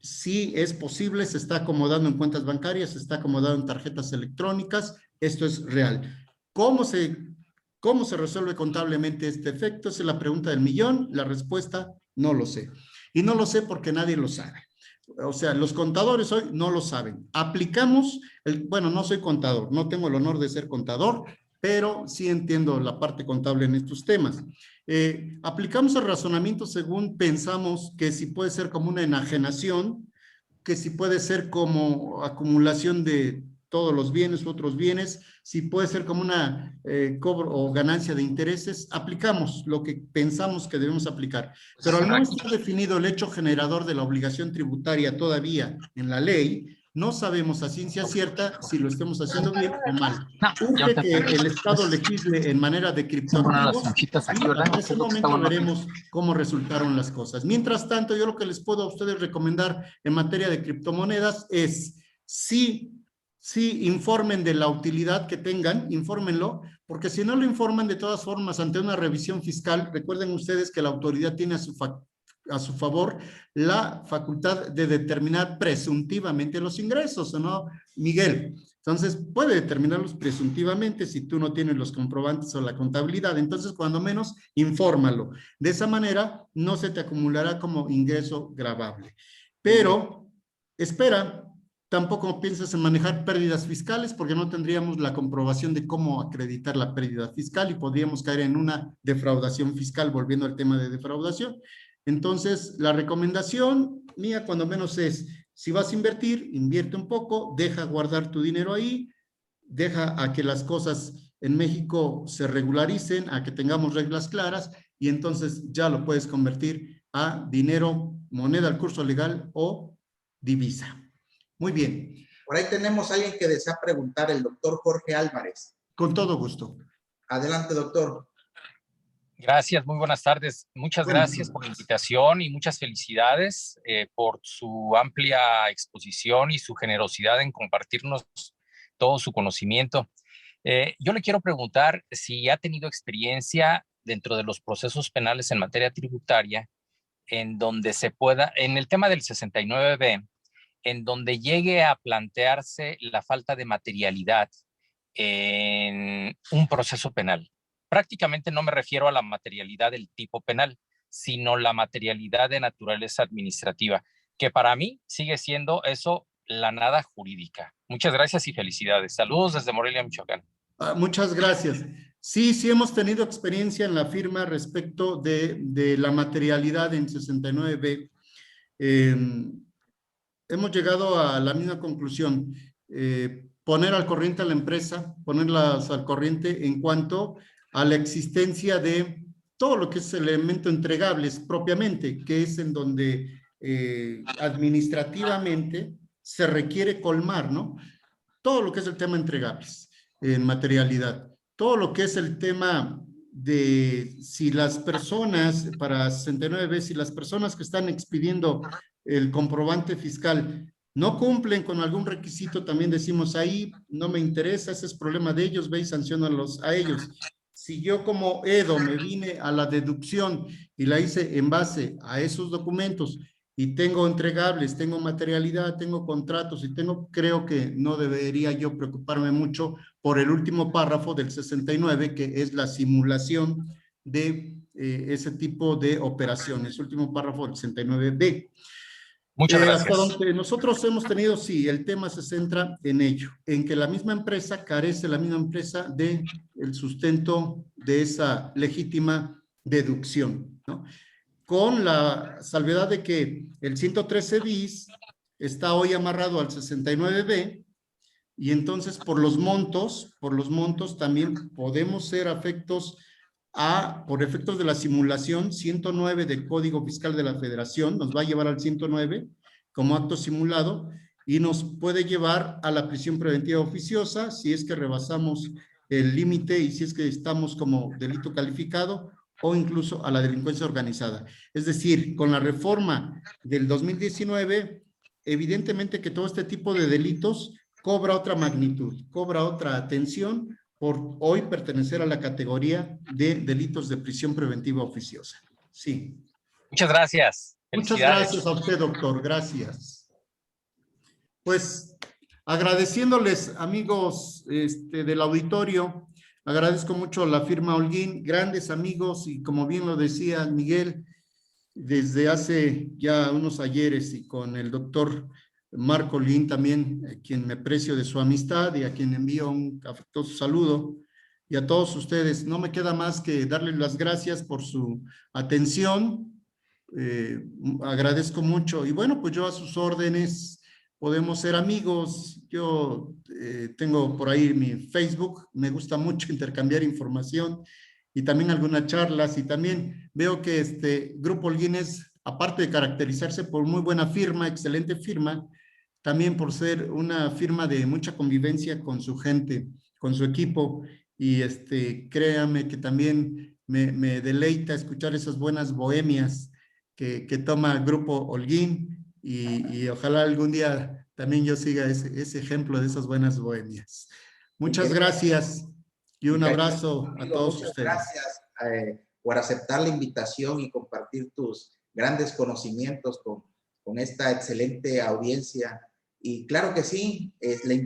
Sí es posible, se está acomodando en cuentas bancarias, se está acomodando en tarjetas electrónicas, esto es real. ¿Cómo se resuelve contablemente este efecto? Esa es la pregunta del millón, la respuesta, no lo sé. Y no lo sé porque nadie lo sabe. O sea, los contadores hoy no lo saben. Aplicamos, bueno, no soy contador, no tengo el honor de ser contador, pero sí entiendo la parte contable en estos temas. Aplicamos el razonamiento según pensamos que si puede ser como una enajenación, que si puede ser como acumulación de todos los bienes u otros bienes, si puede ser como una cobro o ganancia de intereses, aplicamos lo que pensamos que debemos aplicar. Pero al no estar definido el hecho generador de la obligación tributaria todavía en la ley, no sabemos a ciencia cierta si lo estemos haciendo bien o mal. Urge que el Estado legisle en manera de criptoactivos y hasta ese momento veremos cómo resultaron las cosas. Mientras tanto, yo lo que les puedo a ustedes recomendar en materia de criptomonedas es sí, informen de la utilidad que tengan, infórmenlo, porque si no lo informan de todas formas ante una revisión fiscal, recuerden ustedes que la autoridad tiene a su favor la facultad de determinar presuntivamente los ingresos, ¿no, Miguel? Entonces, puede determinarlos presuntivamente si tú no tienes los comprobantes o la contabilidad. Entonces, cuando menos, infórmalo. De esa manera, no se te acumulará como ingreso gravable. Pero, espera, tampoco piensas en manejar pérdidas fiscales porque no tendríamos la comprobación de cómo acreditar la pérdida fiscal y podríamos caer en una defraudación fiscal, volviendo al tema de defraudación. Entonces, la recomendación mía, cuando menos, es, si vas a invertir, invierte un poco, deja guardar tu dinero ahí, deja a que las cosas en México se regularicen, a que tengamos reglas claras, y entonces ya lo puedes convertir a dinero, moneda al curso legal o divisa. Muy bien. Por ahí tenemos a alguien que desea preguntar, el doctor Jorge Álvarez. Con todo gusto. Adelante, doctor. Gracias, muy buenas tardes. Muchas gracias por la invitación y muchas felicidades por su amplia exposición y su generosidad en compartirnos todo su conocimiento. Yo le quiero preguntar si ha tenido experiencia dentro de los procesos penales en materia tributaria, en donde se pueda, en el tema del 69B, en donde llegue a plantearse la falta de materialidad en un proceso penal. Prácticamente no me refiero a la materialidad del tipo penal, sino la materialidad de naturaleza administrativa, que para mí sigue siendo eso la nada jurídica. Muchas gracias y felicidades. Saludos desde Morelia, Michoacán. Muchas gracias. Sí hemos tenido experiencia en la firma respecto de la materialidad en 69B. Hemos llegado a la misma conclusión. Poner al corriente a la empresa, ponerlas al corriente en cuanto a la existencia de todo lo que es el elemento entregables propiamente, que es en donde administrativamente se requiere colmar, ¿no? Todo lo que es el tema entregables en materialidad, todo lo que es el tema de si las personas, para 69B, si las personas que están expidiendo el comprobante fiscal no cumplen con algún requisito, también decimos ahí, no me interesa, ese es problema de ellos, ve y sanciónalos a ellos. Si yo como Edo me vine a la deducción y la hice en base a esos documentos y tengo entregables, tengo materialidad, tengo contratos y creo que no debería yo preocuparme mucho por el último párrafo del 69, que es la simulación de ese tipo de operaciones, último párrafo del 69B. Muchas gracias. Hasta donde nosotros hemos tenido, sí, el tema se centra en ello, en que la misma empresa carece, la misma empresa, de el sustento de esa legítima deducción, ¿no? Con la salvedad de que el 113 bis está hoy amarrado al 69B y entonces por los montos también podemos ser afectos por efectos de la simulación, 109 del Código Fiscal de la Federación, nos va a llevar al 109 como acto simulado y nos puede llevar a la prisión preventiva oficiosa si es que rebasamos el límite y si es que estamos como delito calificado o incluso a la delincuencia organizada. Es decir, con la reforma del 2019, evidentemente que todo este tipo de delitos cobra otra magnitud, cobra otra atención por hoy pertenecer a la categoría de delitos de prisión preventiva oficiosa. Sí. Muchas gracias. Muchas gracias a usted, doctor. Gracias. Pues agradeciéndoles, amigos del auditorio, agradezco mucho la firma Holguín, grandes amigos, y como bien lo decía Miguel, desde hace ya unos ayeres y con el doctor Marco Holguín también, quien me aprecio de su amistad y a quien envío un afectuoso saludo, y a todos ustedes, no me queda más que darles las gracias por su atención. Agradezco mucho, y bueno, pues yo a sus órdenes. Podemos ser amigos. Yo tengo por ahí mi Facebook, me gusta mucho intercambiar información y también algunas charlas, y también veo que Grupo Holguín es, aparte de caracterizarse por muy buena firma, excelente firma, también por ser una firma de mucha convivencia con su gente, con su equipo, y créame que también me deleita escuchar esas buenas bohemias que toma el Grupo Holguín. Y ojalá algún día también yo siga ese ejemplo de esas buenas bohemias. Muchas gracias y un abrazo a todos ustedes. Gracias por aceptar la invitación y compartir tus grandes conocimientos con esta excelente audiencia. Y claro que sí,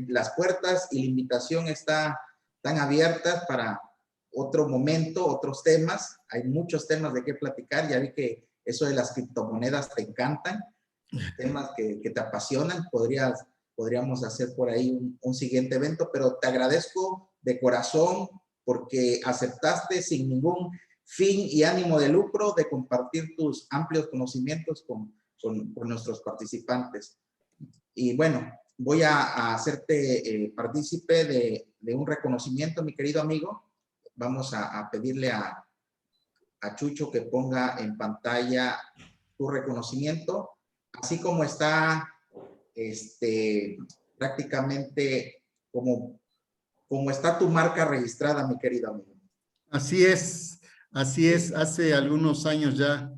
las puertas y la invitación están abiertas para otro momento, otros temas. Hay muchos temas de qué platicar. Ya vi que eso de las criptomonedas te encantan. Temas que te apasionan, podríamos hacer por ahí un siguiente evento, pero te agradezco de corazón porque aceptaste sin ningún fin y ánimo de lucro de compartir tus amplios conocimientos con nuestros participantes. Y bueno, voy a hacerte partícipe de un reconocimiento, mi querido amigo. Vamos a pedirle a Chucho que ponga en pantalla tu reconocimiento, así como está prácticamente como está tu marca registrada, mi querido amigo. Así es. Hace algunos años ya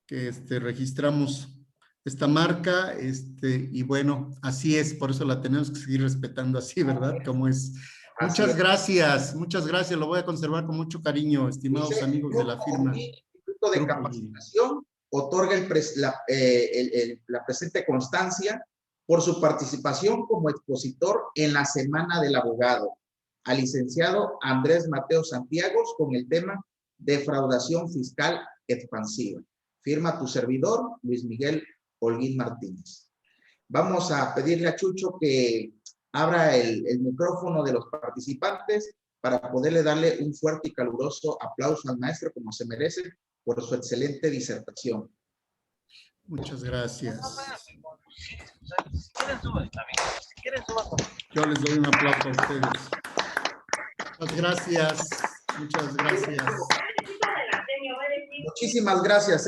que registramos esta marca, y bueno, así es, por eso la tenemos que seguir respetando así, ¿verdad? Como es. Muchas gracias, lo voy a conservar con mucho cariño, estimados amigos de la firma. El Instituto de Capacitación otorga la presente constancia por su participación como expositor en la Semana del Abogado al licenciado Andrés Mateo Santiagos con el tema Defraudación Fiscal Expansiva. Firma tu servidor, Luis Miguel Holguín Martínez. Vamos a pedirle a Chucho que abra el micrófono de los participantes para poderle darle un fuerte y caluroso aplauso al maestro, como se merece, por su excelente disertación. Muchas gracias. Yo les doy un aplauso a ustedes. Muchas gracias. Muchísimas gracias,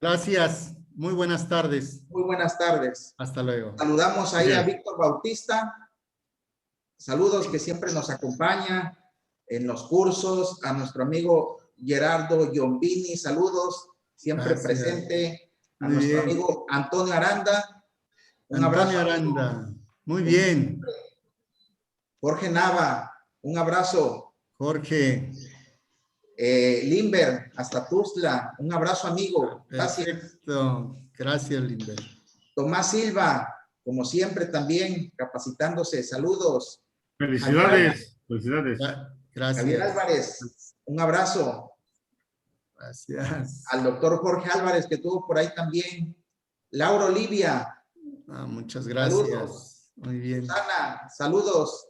Gracias. Muy buenas tardes. Muy buenas tardes. Hasta luego. Saludamos ahí a Víctor Bautista. Saludos, que siempre nos acompaña en los cursos. A nuestro amigo Gerardo Giombini, saludos, siempre presente. A nuestro amigo Antonio Aranda. Un abrazo. Aranda. Muy bien. Jorge Nava, un abrazo. Jorge. Limber, hasta Tuzla, un abrazo, amigo. Gracias. Perfecto. Gracias, Limber. Tomás Silva, como siempre también capacitándose, saludos. Felicidades. Gracias. Javier Álvarez, un abrazo. Gracias. Al doctor Jorge Álvarez, que tuvo por ahí también. Laura Olivia. Muchas gracias. Saludos. Muy bien. Susana, saludos.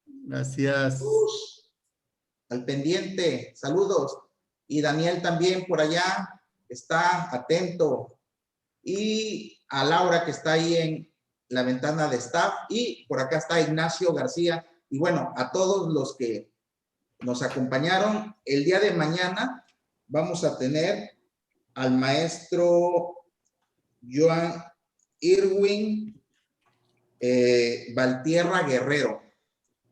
Gracias. Al pendiente, saludos. Y Daniel también por allá está atento. Y a Laura, que está ahí en la ventana de staff. Y por acá está Ignacio García. Y bueno, a todos los que nos acompañaron. El día de mañana vamos a tener al maestro Joan Irwin Valtierra Guerrero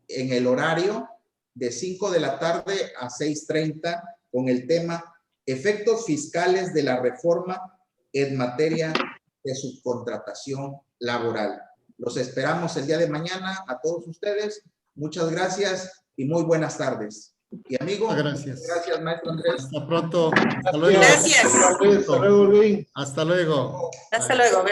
en el horario de 5 de la tarde a 6:30 con el tema efectos fiscales de la reforma en materia de subcontratación laboral. Los esperamos el día de mañana a todos ustedes. Muchas gracias y muy buenas tardes. Y amigo, gracias, maestro Andrés. Hasta pronto. Hasta luego. Gracias. Hasta luego. Hasta luego.